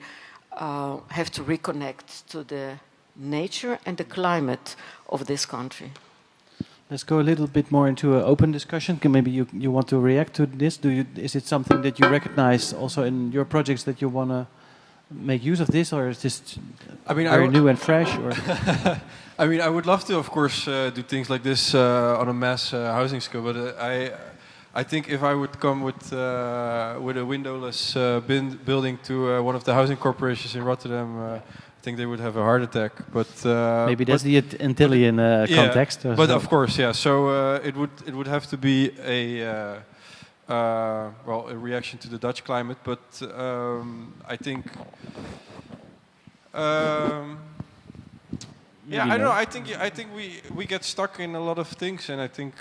have to reconnect to the nature and the climate of this country. Let's go a little bit more into an open discussion. Maybe you want to react to this. Is it something that you recognize also in your projects, that you want to make use of this, or is this very new and fresh? Or? I mean, I would love to, of course, do things like this on a mass housing scale. But I think if I would come with a windowless building to one of the housing corporations in Rotterdam, I think they would have a heart attack. But maybe that's the Antillian context. Yeah, but of course, yeah. So it would have to be a reaction to the Dutch climate. But I think Yeah, I don't know. I think we get stuck in a lot of things, and I think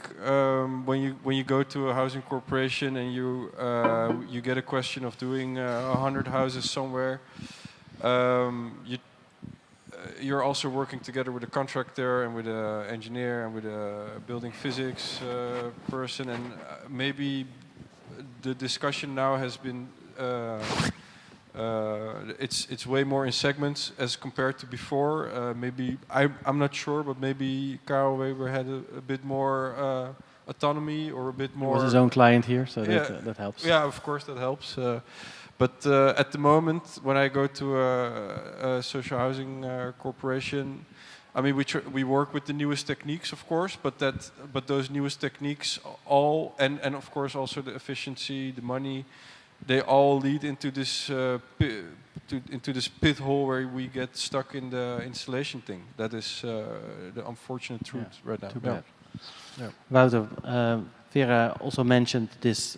when you go to a housing corporation and you get a question of doing 100 houses somewhere, you're also working together with a contractor and with an engineer and with a building physics person, and maybe the discussion now has been. It's way more in segments as compared to before. Maybe I'm not sure, but maybe Carel Weeber had a bit more autonomy or a bit more. He was his own client here, so that helps. Yeah, of course that helps. But at the moment, when I go to a social housing corporation, I mean we work with the newest techniques, of course, but those newest techniques all and of course also the efficiency, the money. They all lead into this pit hole where we get stuck in the installation thing. That is the unfortunate truth right now. Too bad. Yeah. Wouter, Vera also mentioned this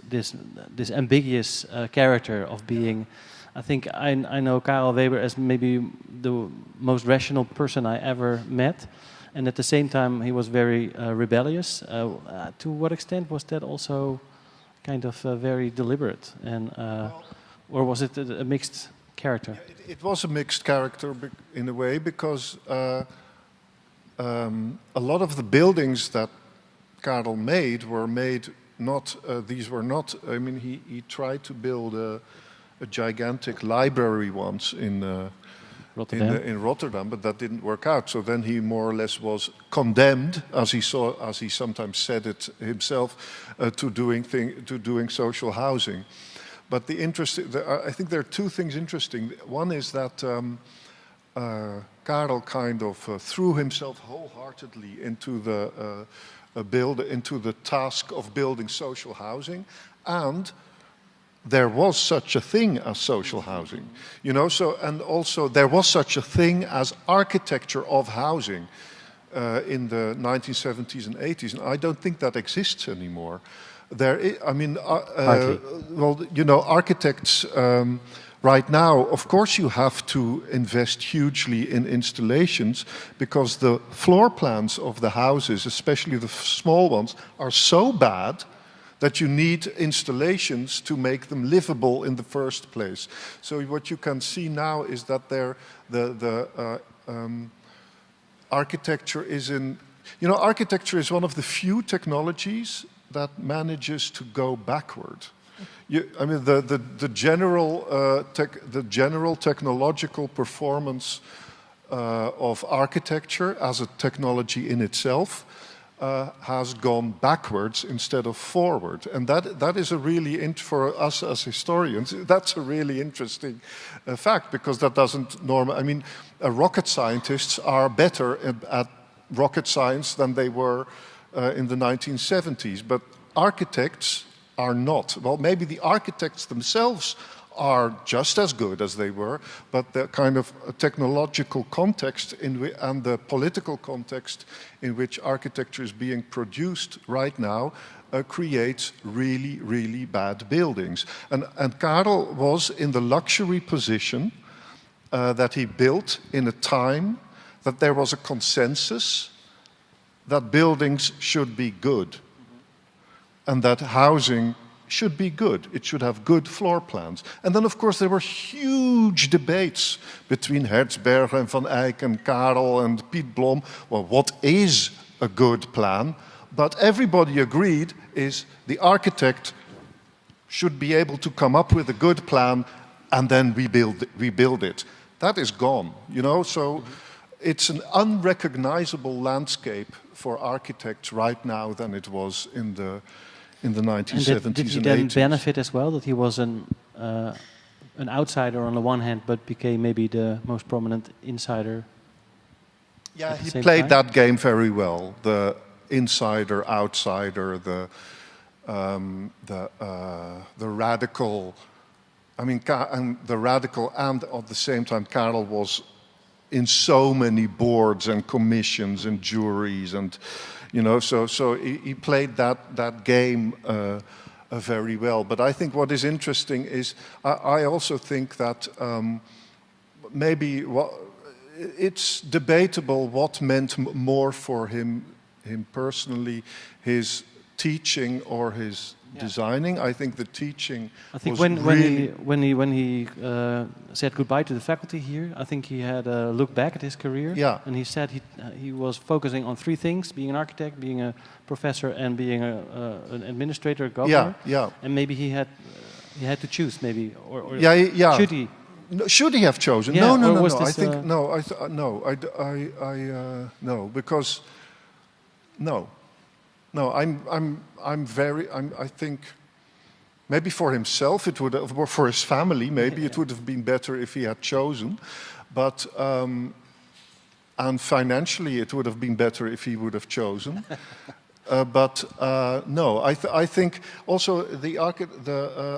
ambiguous character of being. I think I know Carel Weeber as maybe the most rational person I ever met, and at the same time he was very rebellious. To what extent was that also kind of very deliberate, and or was it a mixed character? It was a mixed character in a way, because a lot of the buildings that Carel made were made not. These were not. I mean, he tried to build a gigantic library once in Rotterdam, but that didn't work out. So then he more or less was condemned, as he sometimes said it himself, to doing social housing. But I think there are two things interesting. One is that Carel kind of threw himself wholeheartedly into the task of building social housing, and there was such a thing as social housing, you know. So, and also there was such a thing as architecture of housing in the 1970s and 80s, and I don't think that exists anymore. Well, you know, architects right now, of course, you have to invest hugely in installations, because the floor plans of the houses, especially the small ones, are so bad that you need installations to make them livable in the first place. So what you can see now is that architecture is in... You know, architecture is one of the few technologies that manages to go backward. I mean, the general technological performance of architecture as a technology in itself has gone backwards instead of forward, and that is a really for us as historians. That's a really interesting fact, because that doesn't I mean, rocket scientists are better at rocket science than they were in the 1970s, but architects are not. Well, maybe the architects themselves are just as good as they were, but the kind of technological context and the political context in which architecture is being produced right now creates really, really bad buildings. And Carel was in the luxury position that he built in a time that there was a consensus that buildings should be good, and that housing should be good. It should have good floor plans. And then, of course, there were huge debates between Hertzberg and Van Eyck and Carel and Piet Blom. Well, what is a good plan? But everybody agreed is the architect should be able to come up with a good plan, and then we build it. That is gone, you know. So it's an unrecognizable landscape for architects right now than it was in the 1970s and 80s. Did he then benefit as well, that he was an outsider on the one hand, but became maybe the most prominent insider? Yeah, he played that game very well. The insider, outsider, the radical. I mean, the radical, and at the same time, Carel was in so many boards and commissions and juries, and you know, so he played that game very well. But I think what is interesting is I also think that maybe it's debatable what meant more for him personally, his teaching or his designing. I think the teaching. I think was when he said goodbye to the faculty here, I think he had a look back at his career. Yeah. And he said he was focusing on three things: being an architect, being a professor, and being an administrator, a governor. Yeah. And maybe he had to choose, maybe, or should he? No, should he have chosen? Yeah, No. was I this, think no. No, because no. I think maybe for himself it would have, or for his family, maybe it would have been better if he had chosen, but and financially it would have been better if he would have chosen. No, I think also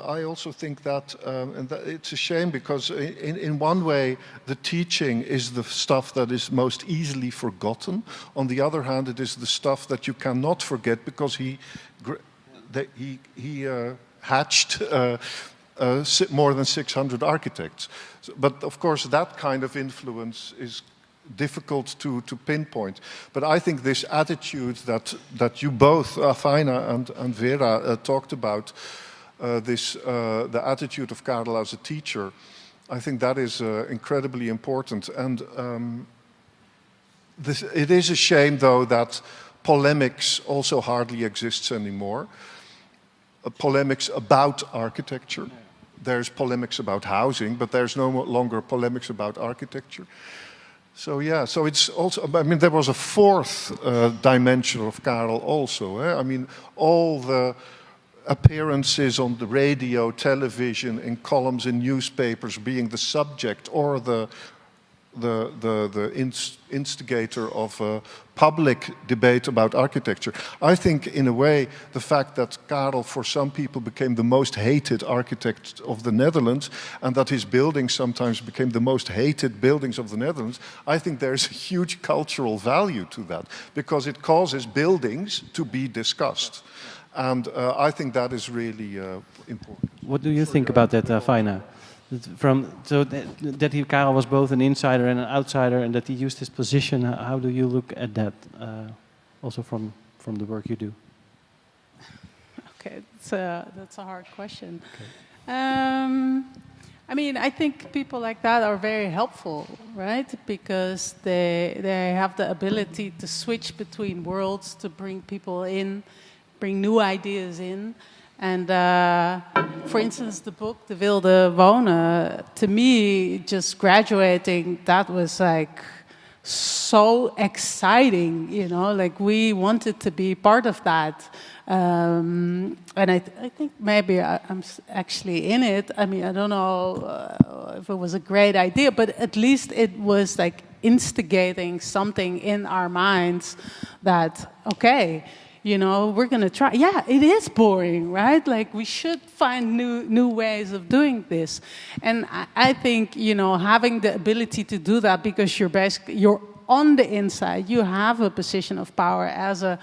I also think that, and that it's a shame because in one way the teaching is the stuff that is most easily forgotten. On the other hand, it is the stuff that you cannot forget because he hatched more than 600 architects. But of course, that kind of influence is difficult to pinpoint. But I think this attitude that you both, Afaina and Vera, talked about, the attitude of Carel as a teacher, I think that is incredibly important. And it is a shame, though, that polemics also hardly exists anymore. Polemics about architecture. There's polemics about housing, but there's no longer polemics about architecture. So yeah, so it's also, I mean, there was a fourth dimension of Carel also. I mean, all the appearances on the radio, television, in columns in newspapers being the subject or the instigator of a public debate about architecture. I think, in a way, the fact that Carel, for some people, became the most hated architect of the Netherlands, and that his buildings sometimes became the most hated buildings of the Netherlands, I think there's a huge cultural value to that, because it causes buildings to be discussed. And I think that is really important. What do you think about that, Afaina? That Carel was both an insider and an outsider, and that he used his position. How do you look at that, also from the work you do? Okay, that's a hard question. Okay. I mean, I think people like that are very helpful, right? Because they have the ability to switch between worlds, to bring people in, bring new ideas in. And for instance, the book De Wilde Wonen, to me, just graduating, that was like so exciting, you know, like we wanted to be part of that. And I think maybe I'm actually in it. I mean, I don't know if it was a great idea, but at least it was like instigating something in our minds that, okay, you know, we're going to try. Yeah, it is boring, right? Like, we should find new ways of doing this. And I think, you know, having the ability to do that, because you're on the inside, you have a position of power as a,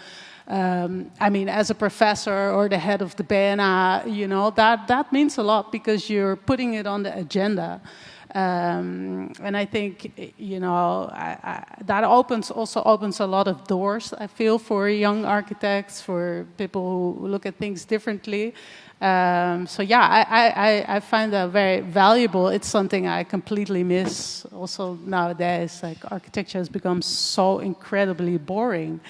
as a professor or the head of the BNA, you know, that means a lot because you're putting it on the agenda. And I think, you know, that also opens a lot of doors, I feel, for young architects, for people who look at things differently. So yeah, I find that very valuable. It's something I completely miss also nowadays. Like, architecture has become so incredibly boring.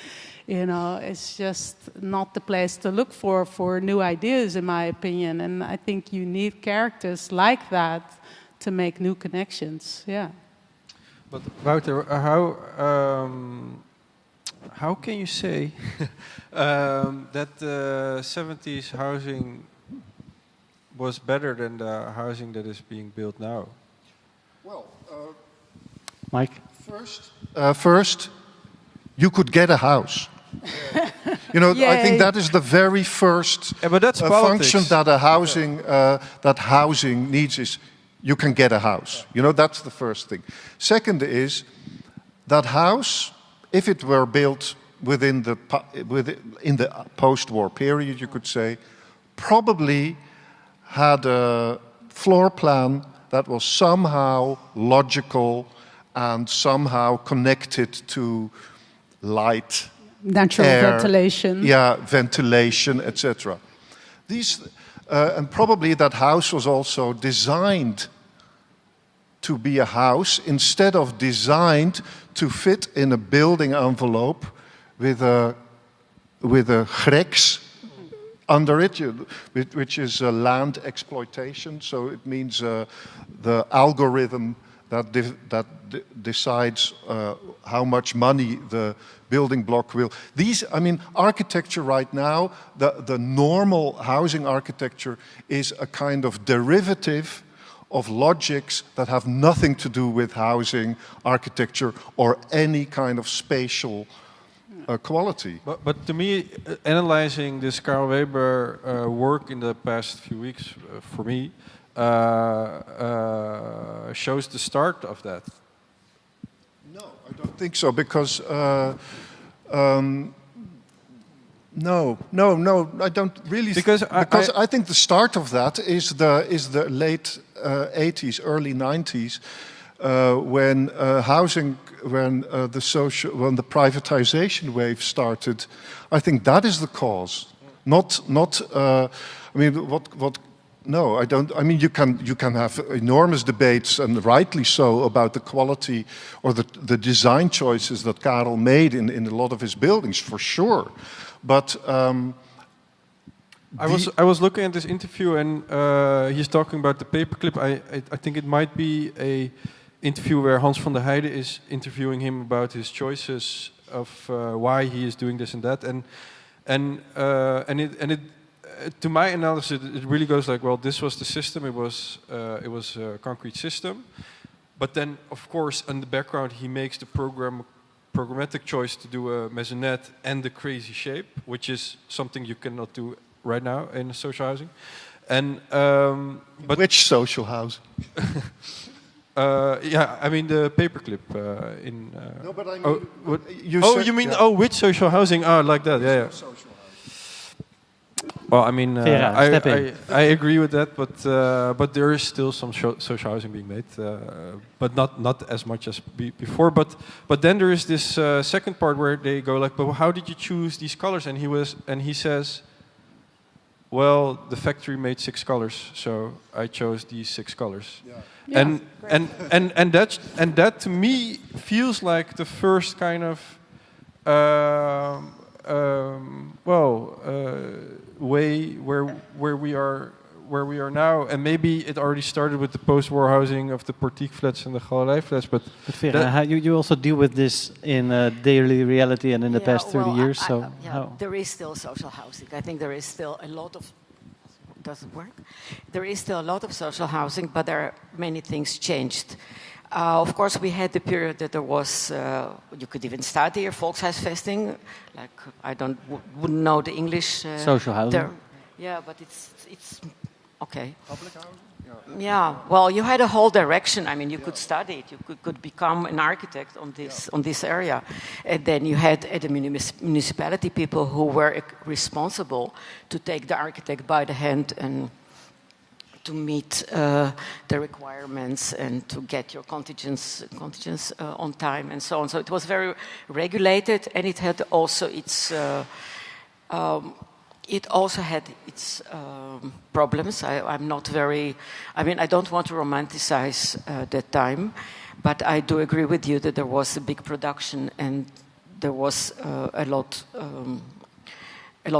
You know, it's just not the place to look for new ideas, in my opinion. And I think you need characters like that to make new connections. Yeah. But Wouter, how can you say that the 70s housing was better than the housing that is being built now? Well, Mike? First, you could get a house. You know, I think that is the very first function that that housing needs is you can get a house. You know, that's the first thing. Second is that house, if it were built in the post-war period, you could say, probably had a floor plan that was somehow logical and somehow connected to light, Natural air, ventilation. yeah, ventilation, etc. These, and probably that house was also designed to be a house instead of designed to fit in a building envelope with a grex under it, which is land exploitation. So it means the algorithm that decides how much money the building block will. These, I mean, architecture right now, the normal housing architecture is a kind of derivative of logics that have nothing to do with housing architecture or any kind of spatial quality. But to me, analyzing this Carel Weeber work in the past few weeks, for me, shows the start of that. No, I don't think so, because no, I don't really. Because I think the start of that is the late 80s, early 90s, when housing, when the privatization wave started. I think that is the cause. Not. I mean, what? No, I don't. I mean, you can have enormous debates, and rightly so, about the quality or the design choices that Carel made in a lot of his buildings, for sure. But I was looking at this interview, and he's talking about the paperclip. I think it might be a interview where Hans van der Heijden is interviewing him about his choices of why he is doing this and that, and it to my analysis, it really goes like, well, this was the system. It was a concrete system, but then, of course, in the background, he makes the programmatic choice to do a maisonette and the crazy shape, which is something you cannot do right now in social housing. And but which social housing? Yeah, I mean the paperclip in. No, but I mean. You mean which social housing? Oh, like that. Yeah. Well, I mean, Vera, I agree with that, but there is still some social housing being made, but not as much as before. But then there is this second part where they go like, but how did you choose these colors? And he says, well, the factory made 6 colors, so I chose these 6 colors. Yeah. And that to me feels like the first kind of way where we are now, and maybe it already started with the post-war housing of the Portiek flats and the Galerij flats. But Vera, how you also deal with this in daily reality and in the past 30 years. There is still social housing. I think there is still a lot of. Doesn't work. There is still a lot of social housing, but there are many things changed. Of course, we had the period that there was, you could even study here, Volkshuisvesting. Like, I wouldn't know the English social housing. term. Yeah, but it's okay. Public housing? Yeah, well, you had a whole direction. I mean, you could study it. You could become an architect on this area. And then you had at the municipality people who were responsible to take the architect by the hand and to meet the requirements and to get your contingents on time and so on. So it was very regulated, and it had also its problems. I'm not very. I mean, I don't want to romanticize that time, but I do agree with you that there was a big production and there was a lot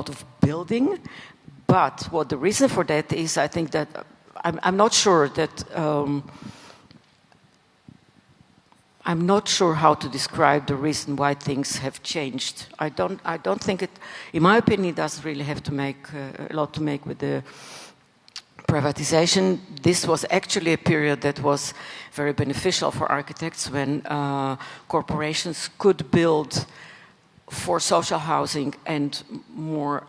of building. But what the reason for that is, I think that I'm not sure that I'm not sure how to describe the reason why things have changed. I don't think it, in my opinion, it doesn't really have to make a lot to make with the privatization. This was actually a period that was very beneficial for architects when corporations could build for social housing and more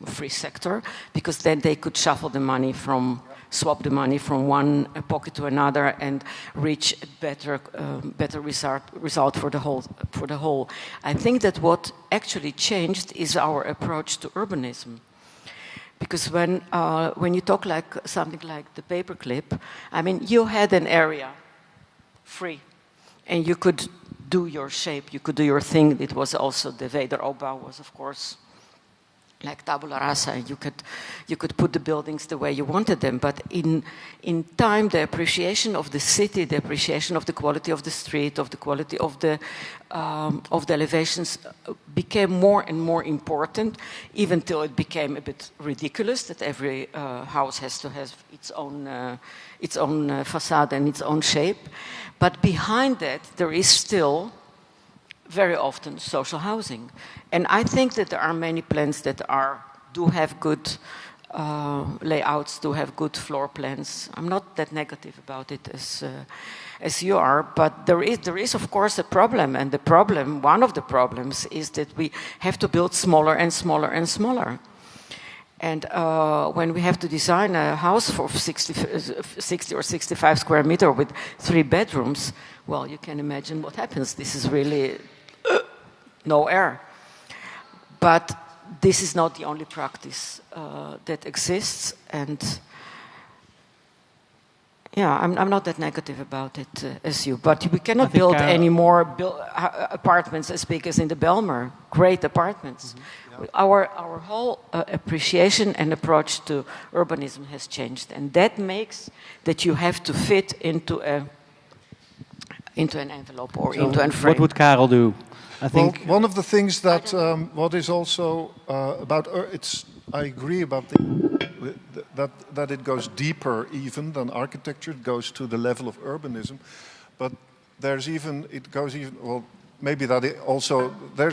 free sector, because then they could swap the money from one pocket to another and reach a better result for the whole. I think that what actually changed is our approach to urbanism, Because when you talk like something like the paperclip, I mean, you had an area free, and you could do your shape, you could do your thing. It was also the wederopbouw was, of course, like tabula rasa. You could put the buildings the way you wanted them. But in time, the appreciation of the city, the appreciation of the quality of the street, of the quality of the elevations became more and more important, even till it became a bit ridiculous that every house has to have its own facade and its own shape. But behind that, there is still very often social housing. And I think that there are many plans that do have good layouts, do have good floor plans. I'm not that negative about it as you are, but there is of course a problem, and one of the problems is that we have to build smaller and smaller and smaller. And when we have to design a house for 60 or 65 square meter with 3 bedrooms, well, you can imagine what happens. This is really no air. But this is not the only practice that exists, and yeah, I'm not that negative about it as you. But we cannot build any more apartments as big as in the Bijlmer. Great apartments. Mm-hmm. Yeah. Our whole appreciation and approach to urbanism has changed, and that makes that you have to fit into an envelope or into a frame. What would Carel do? I think one of the things that what is also about I agree about that it goes deeper even than architecture. It goes to the level of urbanism, but there's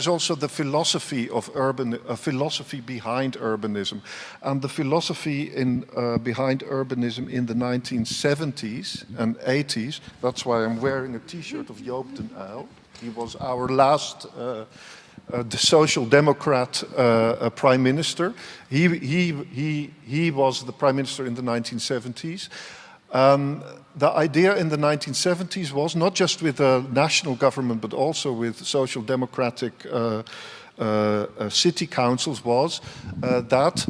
also the philosophy of philosophy behind urbanism, and the philosophy behind urbanism in the 1970s and 80s. That's why I'm wearing a T-shirt of Joop den Uyl. He was our last the Social Democrat prime minister. He was the prime minister in the 1970s. The idea in the 1970s was not just with the national government, but also with social democratic city councils, was that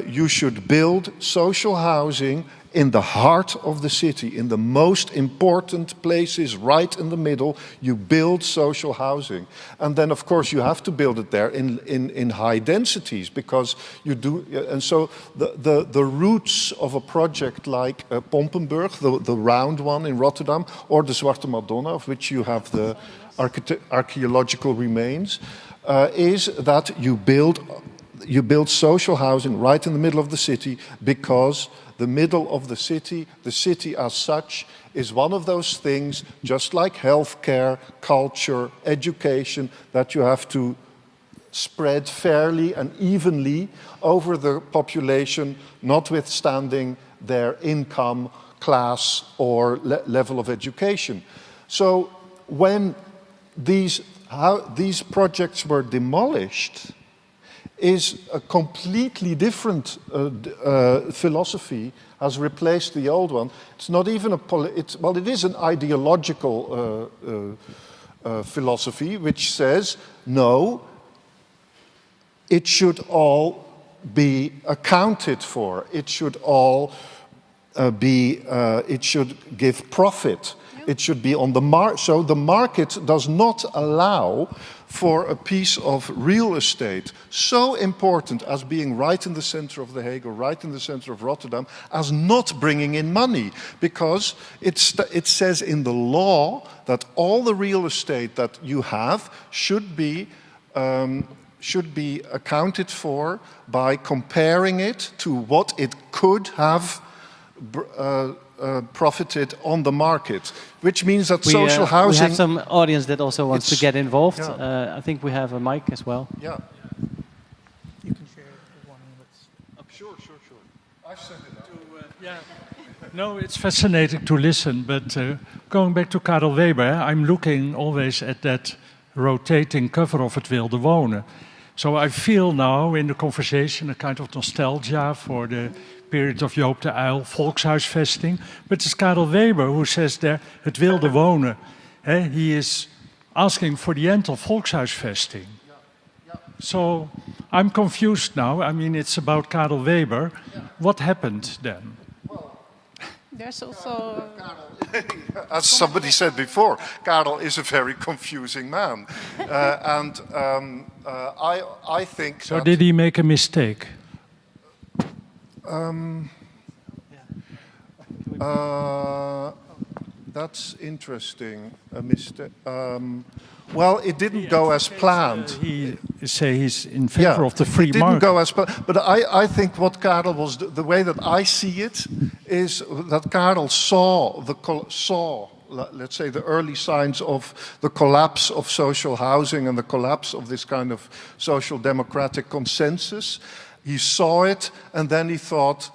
you should build social housing in the heart of the city, in the most important places, right in the middle. You build social housing, and then of course you have to build it there in high densities, because you do. And so the roots of a project like Pompenburg, the round one in Rotterdam, or the Zwarte Madonna, of which you have the archaeological remains, is that you build social housing right in the middle of the city, because the middle of the city as such, is one of those things, just like healthcare, culture, education, that you have to spread fairly and evenly over the population, notwithstanding their income, class, or level of education. So when these projects were demolished, is a completely different philosophy has replaced the old one. It's not even it is an ideological philosophy which says, no, it should all be accounted for. It should all it should give profit. It should be on the market. So the market does not allow for a piece of real estate so important as being right in the center of The Hague or right in the center of Rotterdam as not bringing in money, because it says in the law that all the real estate that you have should be accounted for by comparing it to what it could have profited on the market, which means that social housing... We have some audience that also wants to get involved. Yeah. I think we have a mic as well. Yeah. You can share one. Sure. I've sent it out. No, it's fascinating to listen, but going back to Carel Weeber, I'm looking always at that rotating cover of Het Wilde Wonen. So I feel now in the conversation a kind of nostalgia for the period of Joop den Uyl, volkshuisvesting. But it's Carel Weeber who says there, Het Wilde Wonen. He is asking for the end of volkshuisvesting. So I'm confused now. I mean, it's about Carel Weeber. Yeah. What happened then? There's also... As somebody said before, Carel is a very confusing man. I think so did he make a mistake? That's interesting. A mistake. Well, it didn't go as planned. He say he's in favor of the free market. It didn't go as planned. But I think what Carel was, the way that I see it, is that Carel saw let's say, the early signs of the collapse of social housing and the collapse of this kind of social democratic consensus. He saw it, and then he thought,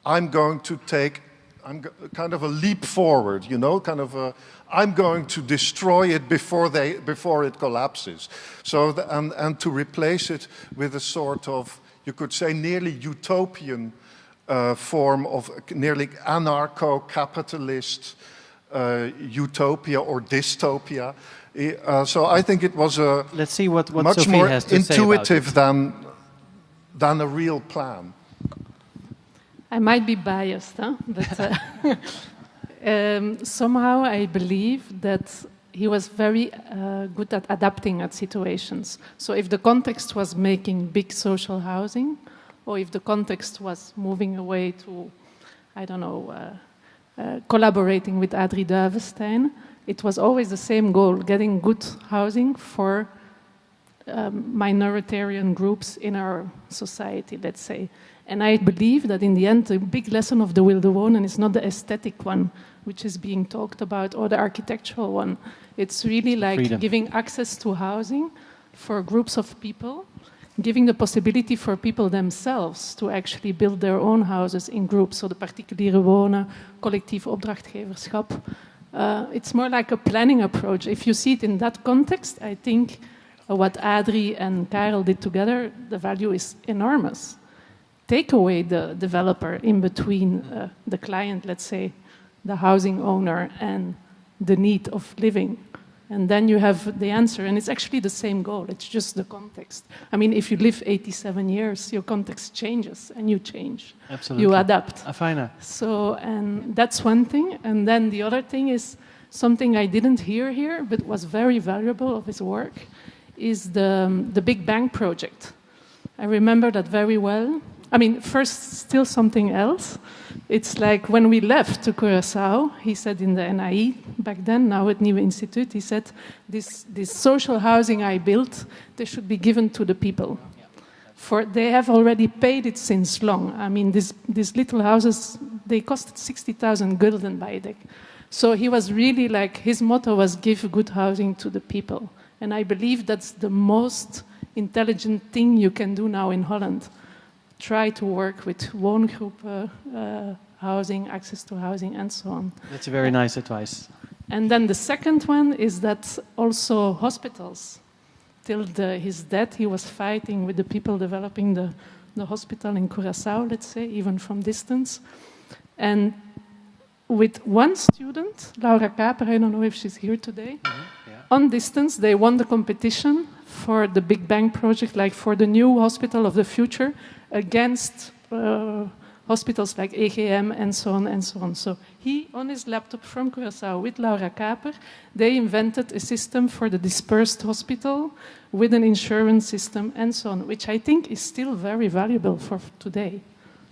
I'm going to take kind of a leap forward, you know, kind of a, I'm going to destroy it before it collapses. So, and to replace it with a sort of, you could say, nearly utopian form of nearly anarcho-capitalist utopia or dystopia. So I think it was a Let's see what much Sophie more has to intuitive say about than a real plan. I might be biased, but somehow I believe that he was very good at adapting at situations. So if the context was making big social housing, or if the context was moving away to, I don't know, collaborating with Adrie Duivenstein, it was always the same goal, getting good housing for minoritarian groups in our society, let's say. And I believe that in the end, the big lesson of the Wilde Wonen is not the aesthetic one, which is being talked about, or the architectural one. It's really like freedom. Giving access to housing for groups of people, giving the possibility for people themselves to actually build their own houses in groups. So the particuliere wonen, collectief opdrachtgeverschap. It's more like a planning approach. If you see it in that context, I think what Adrie and Carel did together, the value is enormous. Take away the developer in between the client, let's say, the housing owner, and the need of living. And then you have the answer, and it's actually the same goal, it's just the context. I mean, if you live 87 years, your context changes, and you change. Absolutely. You adapt. Afaina. So, and that's one thing. And then the other thing is something I didn't hear here, but was very valuable of his work, is the Big Bang project. I remember that very well. I mean, first, still something else. It's like when we left to Curaçao, he said in the NIE back then, now at Nieuwe Instituut, he said, this social housing I built, they should be given to the people. For they have already paid it since long. I mean, these little houses, they costed 60,000 gulden by Dick. So he was really like, his motto was give good housing to the people. And I believe that's the most intelligent thing you can do now in Holland. Try to work with woongroepen, housing, access to housing, and so on. That's a very nice advice. And then the second one is that also hospitals. Till his death, he was fighting with the people developing the hospital in Curaçao, let's say, even from distance. And with one student, Laura Kaper, I don't know if she's here today, on distance, they won the competition for the Big Bang project, like for the new hospital of the future, against hospitals like EGM and so on and so on. So he, on his laptop from Curaçao with Laura Kaper, they invented a system for the dispersed hospital with an insurance system and so on, which I think is still very valuable for today.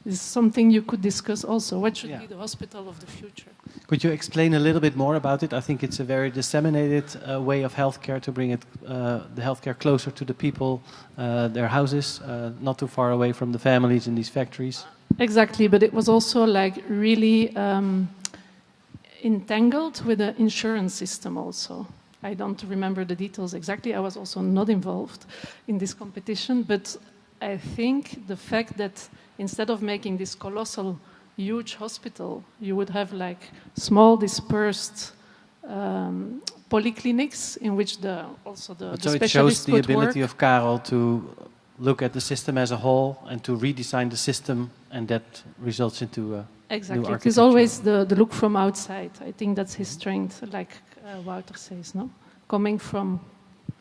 This is something you could discuss also. What should be the hospital of the future? Could you explain a little bit more about it? I think it's a very disseminated way of healthcare to bring it, the healthcare closer to the people, their houses, not too far away from the families in these factories. Exactly, but it was also like really entangled with the insurance system also. I don't remember the details exactly. I was also not involved in this competition, but I think the fact that instead of making this colossal, huge hospital, you would have like small dispersed polyclinics in which the specialists so it shows the ability work. of Carel to look at the system as a whole and to redesign the system, and that results into new architecture. It is always the look from outside. I think that's his strength, like Wouter says, no? Coming from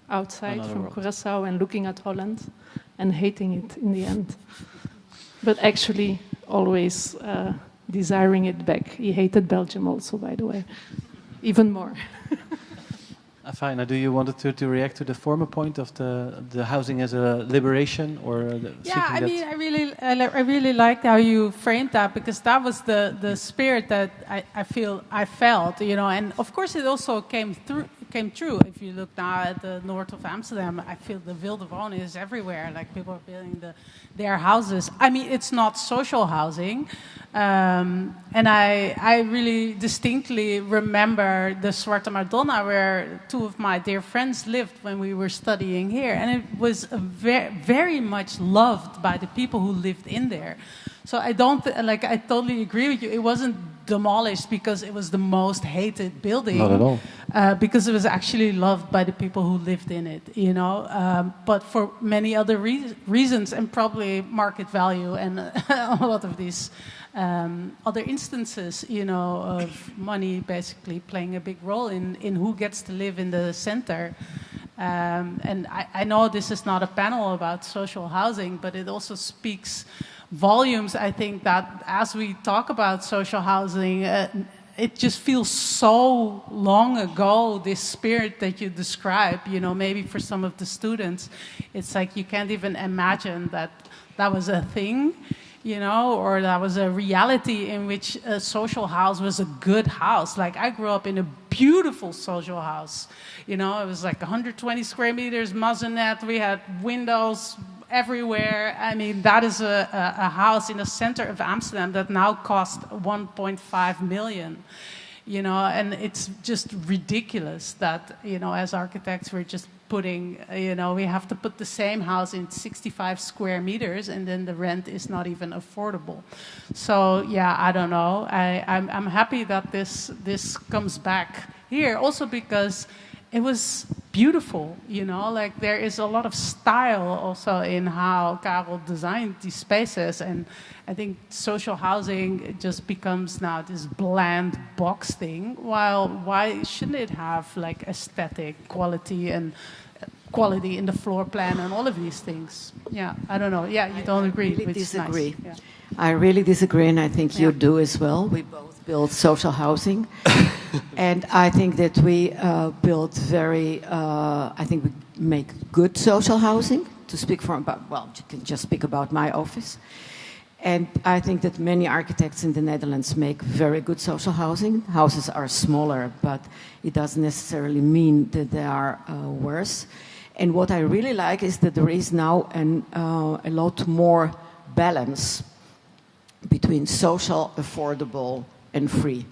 outside, from Curaçao, and looking at Holland and hating it in the end. But actually always desiring it back. He hated Belgium also, by the way, even more. Afaina, do you want to react to the former point of the housing as a liberation or I mean, I really liked how you framed that, because that was the spirit that I felt, you know, and of course it also came true. If you look now at the north of Amsterdam, I feel the Wilde Wonen is everywhere. Like people are building their houses. I mean, it's not social housing. And I really distinctly remember the Zwarte Madonna, where two of my dear friends lived when we were studying here. And it was very much loved by the people who lived in there. So I totally agree with you. It wasn't demolished because it was the most hated building. Not at all. Because it was actually loved by the people who lived in it, you know. But for many other reasons, and probably market value and a lot of these other instances, you know, of money basically playing a big role in who gets to live in the center. And I know this is not a panel about social housing, but it also speaks volumes, I think, that as we talk about social housing, it just feels so long ago, this spirit that you describe, you know, maybe for some of the students, it's like you can't even imagine that that was a thing, you know, or that was a reality in which a social house was a good house. Like I grew up in a beautiful social house, you know, it was like 120 square meters, maisonette, we had windows everywhere. I mean, that is a house in the center of Amsterdam that now costs 1.5 million, you know, and it's just ridiculous that, you know, as architects, we're just putting, you know, we have to put the same house in 65 square meters and then the rent is not even affordable. So, yeah, I don't know. I'm happy that this comes back here also because it was beautiful, you know, like there is a lot of style also in how Carel designed these spaces. And I think social housing just becomes now this bland box thing, while why shouldn't it have like aesthetic quality and quality in the floor plan and all of these things? Yeah, I don't know. Yeah, you don't agree. I really disagree. Nice. Yeah. I really disagree, and I think you do as well. We both build social housing. And I think that we build I think we make good social housing. To speak you can just speak about my office. And I think that many architects in the Netherlands make very good social housing. Houses are smaller, but it doesn't necessarily mean that they are worse. And what I really like is that there is now a lot more balance between social, affordable, and free.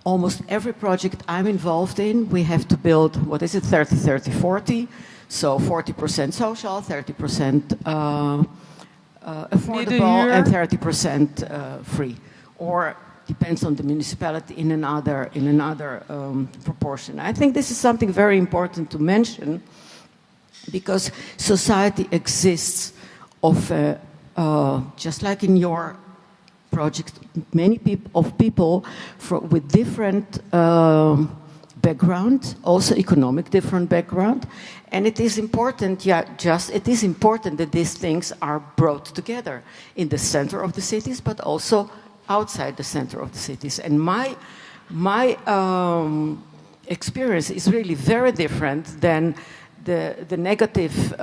Almost every project I'm involved in, we have to build, 30-30-40. So 40% social, 30% affordable, and 30% free. Or depends on the municipality in another proportion. I think this is something very important to mention because society exists of, just like in your project, many people with different background, also economic different background, and it is important. It is important that these things are brought together in the center of the cities, but also outside the center of the cities. And my experience is really very different than the negative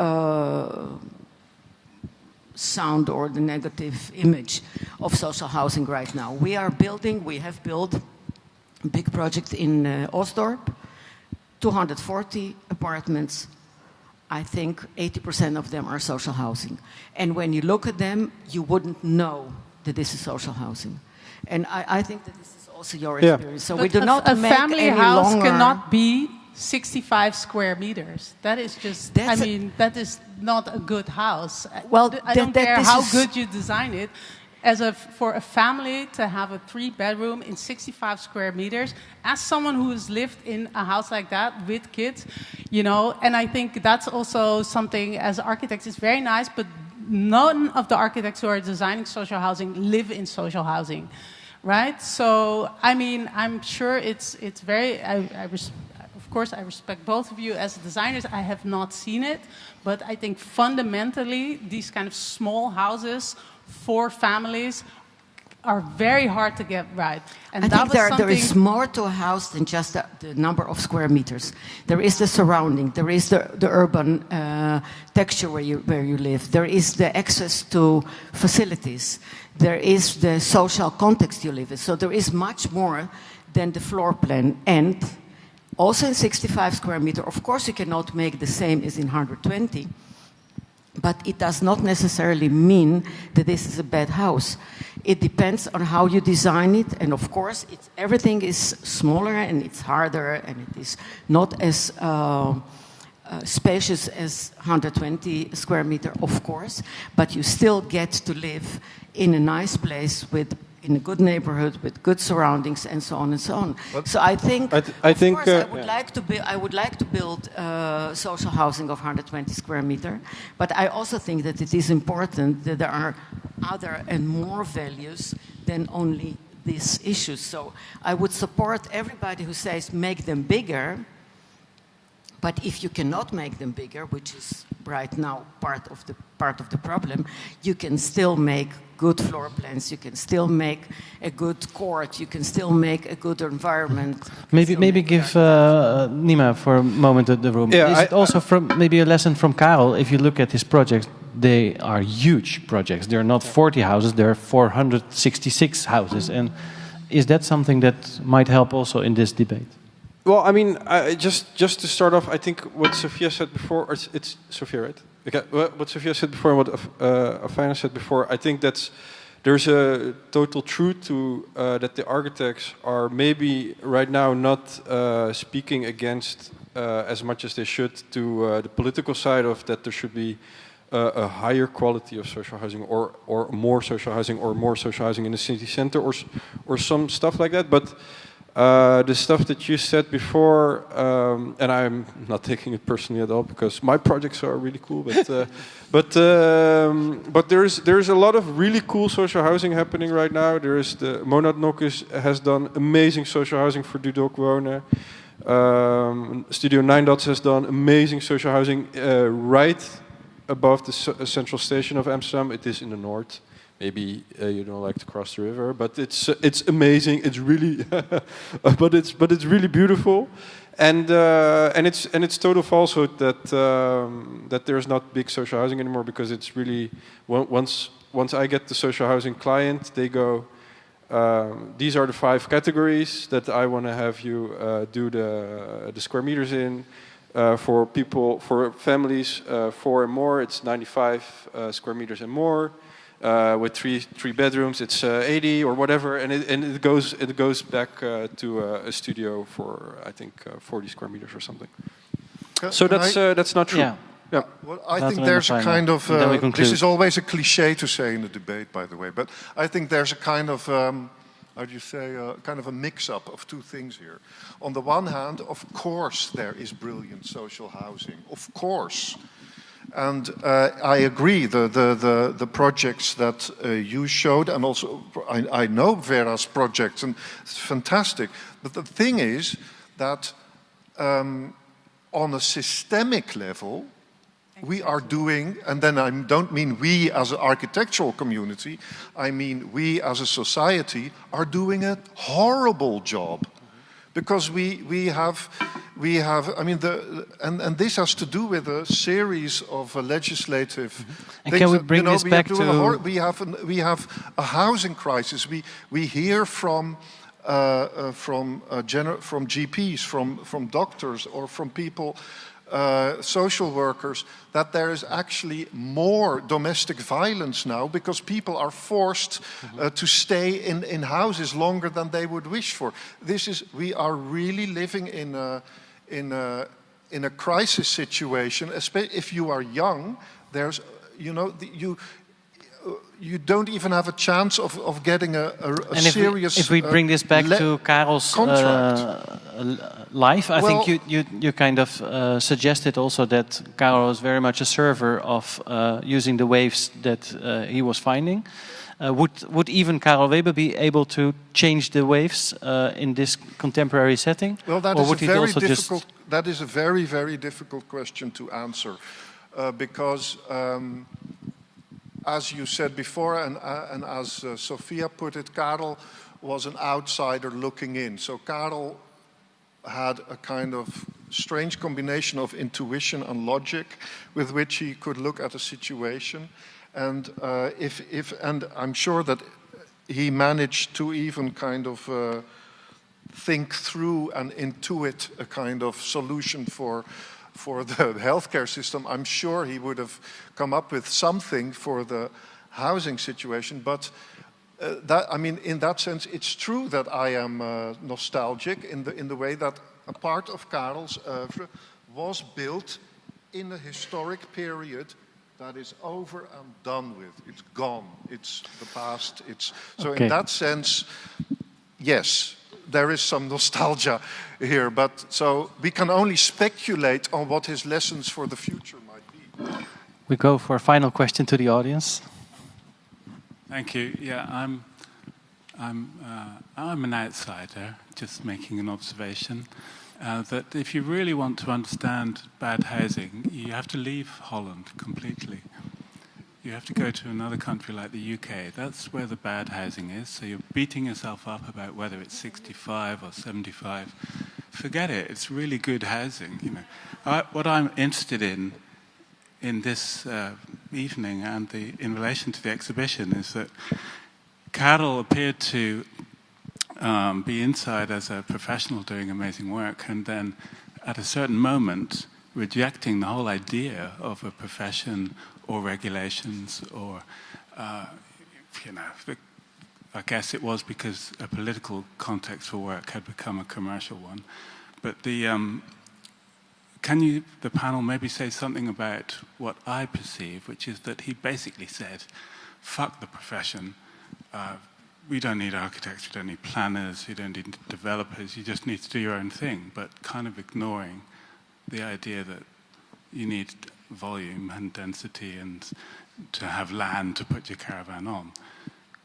sound or the negative image of social housing right now. We have built a big project in Oostserre, 240 apartments. I think 80% of them are social housing. And when you look at them, you wouldn't know that this is social housing. And I think that this is also your experience. So but we do not a make family any house longer. cannot be 65 square meters. That is just, that is not a good house. Well, I don't care how good you design it. For a family to have a 3-bedroom in 65 square meters, as someone who has lived in a house like that with kids, you know, and I think that's also something as architects is very nice, but none of the architects who are designing social housing live in social housing, right? So, I mean, I'm sure it's very, of course, I respect both of you as designers. I have not seen it, but I think fundamentally, these kind of small houses for families are very hard to get right. And I that think was there is more to a house than just the number of square meters. There is the surrounding, there is the urban texture where you live, there is the access to facilities, there is the social context you live in. So there is much more than the floor plan. And also in 65 square meter, of course you cannot make the same as in 120, but it does not necessarily mean that this is a bad house. It depends on how you design it, and of course, everything is smaller and it's harder and it is not as spacious as 120 square meter, of course, but you still get to live in a nice place in a good neighborhood with good surroundings and so on and so on. But so I think, I would like to build social housing of 120 square meter, but I also think that it is important that there are other and more values than only these issues. So I would support everybody who says make them bigger, but if you cannot make them bigger, which is right now part of the problem, you can still make good floor plans, you can still make a good court, you can still make a good environment. Maybe give Nima for a moment the room. Yeah, is it also from maybe a lesson from Carel? If you look at his projects, they are huge projects. They're not 40 houses, they're 466 houses. And is that something that might help also in this debate? Well, I mean, just to start off, I think what Sophia said before, it's Sophia, right? Okay. What Sophia said before and what Afaina said before, I think there's a total truth to that the architects are maybe right now not speaking against as much as they should to the political side of that there should be a higher quality of social housing or more social housing or more social housing in the city center or some stuff like that, but. The stuff that you said before, and I'm not taking it personally at all because my projects are really cool. But there's a lot of really cool social housing happening right now. There is the Monad Nokus has done amazing social housing for Dudok Wonen. Studio 9 Dots has done amazing social housing right above the central station of Amsterdam. It is in the north. Maybe you don't like to cross the river, but it's amazing. It's really, but it's really beautiful, and it's total falsehood that there's not big social housing anymore because it's really once I get the social housing client, they go. These are the 5 categories that I want to have you do the square meters in. For people, for families, 4 and more, it's 95 square meters and more. With three bedrooms, it's 80 or whatever, and it goes back to a studio for I think 40 square meters or something. So that's not true. Yeah. Well, I think there's a kind of this is always a cliché to say in the debate, by the way, but I think there's a kind of how do you say kind of a mix-up of 2 things here. On the one hand, of course, there is brilliant social housing, of course. And I agree, the projects that you showed, and also I know Vera's projects, and it's fantastic. But the thing is that on a systemic level, we are doing, and then I don't mean we as an architectural community, I mean we as a society are doing a horrible job. Because we have, I mean, and this has to do with a series of legislative things. Can we bring this back to? We have a housing crisis. We hear from GPs, from doctors, or from people, social workers, that there is actually more domestic violence now because people are forced to stay in houses longer than they would wish for. We are really living in a crisis situation. Especially if you are young, there's you don't even have a chance of getting a serious if we bring this back to Karel's life. I think you kind of suggested also that Carel was very much a server of using the waves that he was finding. Would even Carel Weeber be able to change the waves in this contemporary setting? Well, that is a very, very difficult question to answer, because as you said before, and as Sophia put it, Carel was an outsider looking in. So Carel had a kind of strange combination of intuition and logic with which he could look at a situation. And and I'm sure that he managed to even kind of think through and intuit a kind of solution for the healthcare system. I'm sure he would have come up with something for the housing situation. But in that sense, it's true that I am nostalgic in the way that a part of Carel's oeuvre was built in a historic period that is over and done with. It's gone. It's the past. So in that sense, yes, there is some nostalgia here. But so we can only speculate on what his lessons for the future might be. We go for a final question to the audience. Thank you. Yeah, I'm an outsider, just making an observation. That if you really want to understand bad housing, you have to leave Holland completely. You have to go to another country like the UK. That's where the bad housing is. So you're beating yourself up about whether it's 65 or 75. Forget it. It's really good housing. You know, what I'm interested in this evening and in relation to the exhibition is that Carel appeared to be inside as a professional doing amazing work, and then at a certain moment rejecting the whole idea of a profession or regulations or, I guess it was because a political context for work had become a commercial one. But can you, the panel, maybe say something about what I perceive, which is that he basically said, fuck the profession, we don't need architects, we don't need planners, you don't need developers, you just need to do your own thing, but kind of ignoring the idea that you need volume and density and to have land to put your caravan on.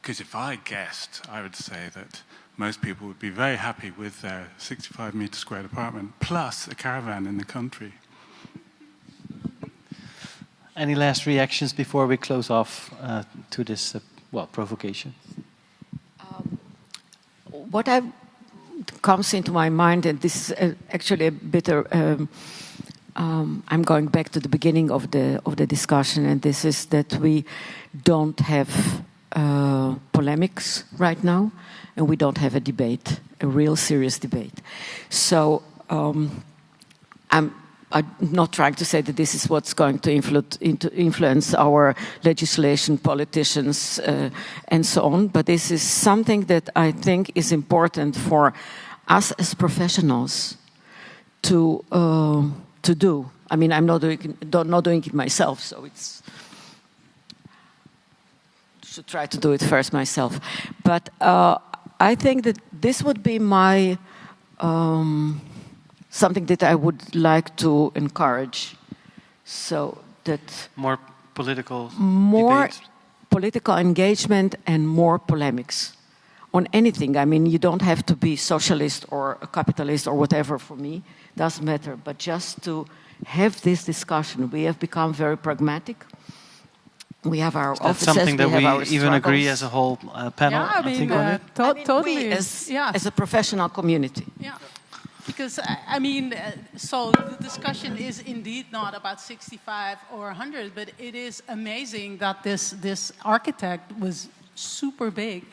Because if I guessed, I would say that most people would be very happy with their 65 meter squared apartment plus a caravan in the country. Any last reactions before we close off to this, provocation? What comes into my mind, and this is actually a bit, I'm going back to the beginning of the discussion, and this is that we don't have polemics right now, and we don't have a debate, a real serious debate. So I'm not trying to say that this is what's going to influence our legislation, politicians, and so on, but this is something that I think is important for us as professionals to do. I mean, I'm not doing it myself, so should try to do it first myself. But I think that this would be my something that I would like to encourage, so that more political debate. Political engagement and more polemics on anything. I mean, you don't have to be socialist or a capitalist or whatever. For me, doesn't matter. But just to have this discussion, we have become very pragmatic. We have our offices. That's something that we even struggles. agree as a whole panel. Yeah, I mean, totally. We as a professional community. Yeah. Because, I mean, so the discussion is indeed not about 65 or 100, but it is amazing that this architect was super big,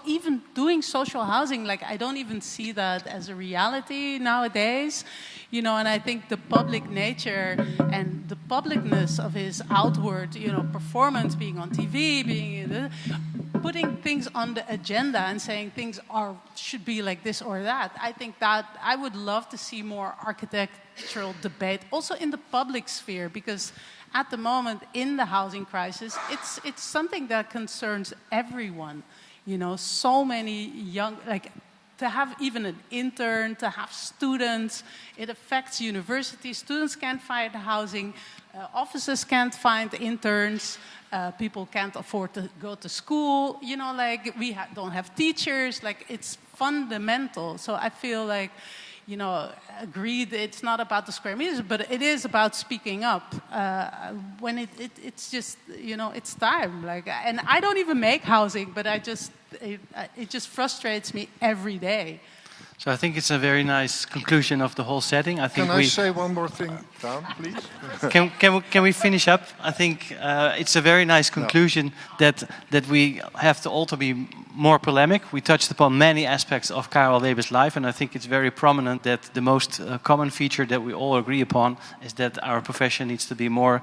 even doing social housing. Like, I don't even see that as a reality nowadays, and I think the public nature and the publicness of his outward, performance, being on TV, putting things on the agenda and saying things should be like this or that. I think that I would love to see more architectural debate also in the public sphere, because at the moment in the housing crisis, it's something that concerns everyone. So many young, to have even an intern, to have students. It affects universities. Students can't find housing. Offices can't find interns. People can't afford to go to school. You know, like we don't have teachers. Like it's fundamental. So I feel like, you know, agreed. It's not about the square meters, but it is about speaking up. When it's just, you know, it's time. Like, and I don't even make housing, but it just frustrates me every day. So I think it's a very nice conclusion of the whole setting. I think Can I say one more thing, Daan, please? Can we finish up? I think it's a very nice conclusion that we have to also be more polemic. We touched upon many aspects of Carel Weber's life, and I think it's very prominent that the most common feature that we all agree upon is that our profession needs to be more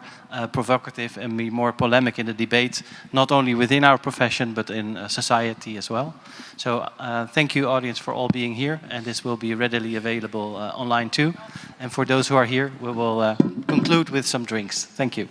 provocative and be more polemic in the debate, not only within our profession but in society as well. So thank you, audience, for all being here, and this will be readily available online too. And for those who are here, we will conclude with some drinks. Thank you.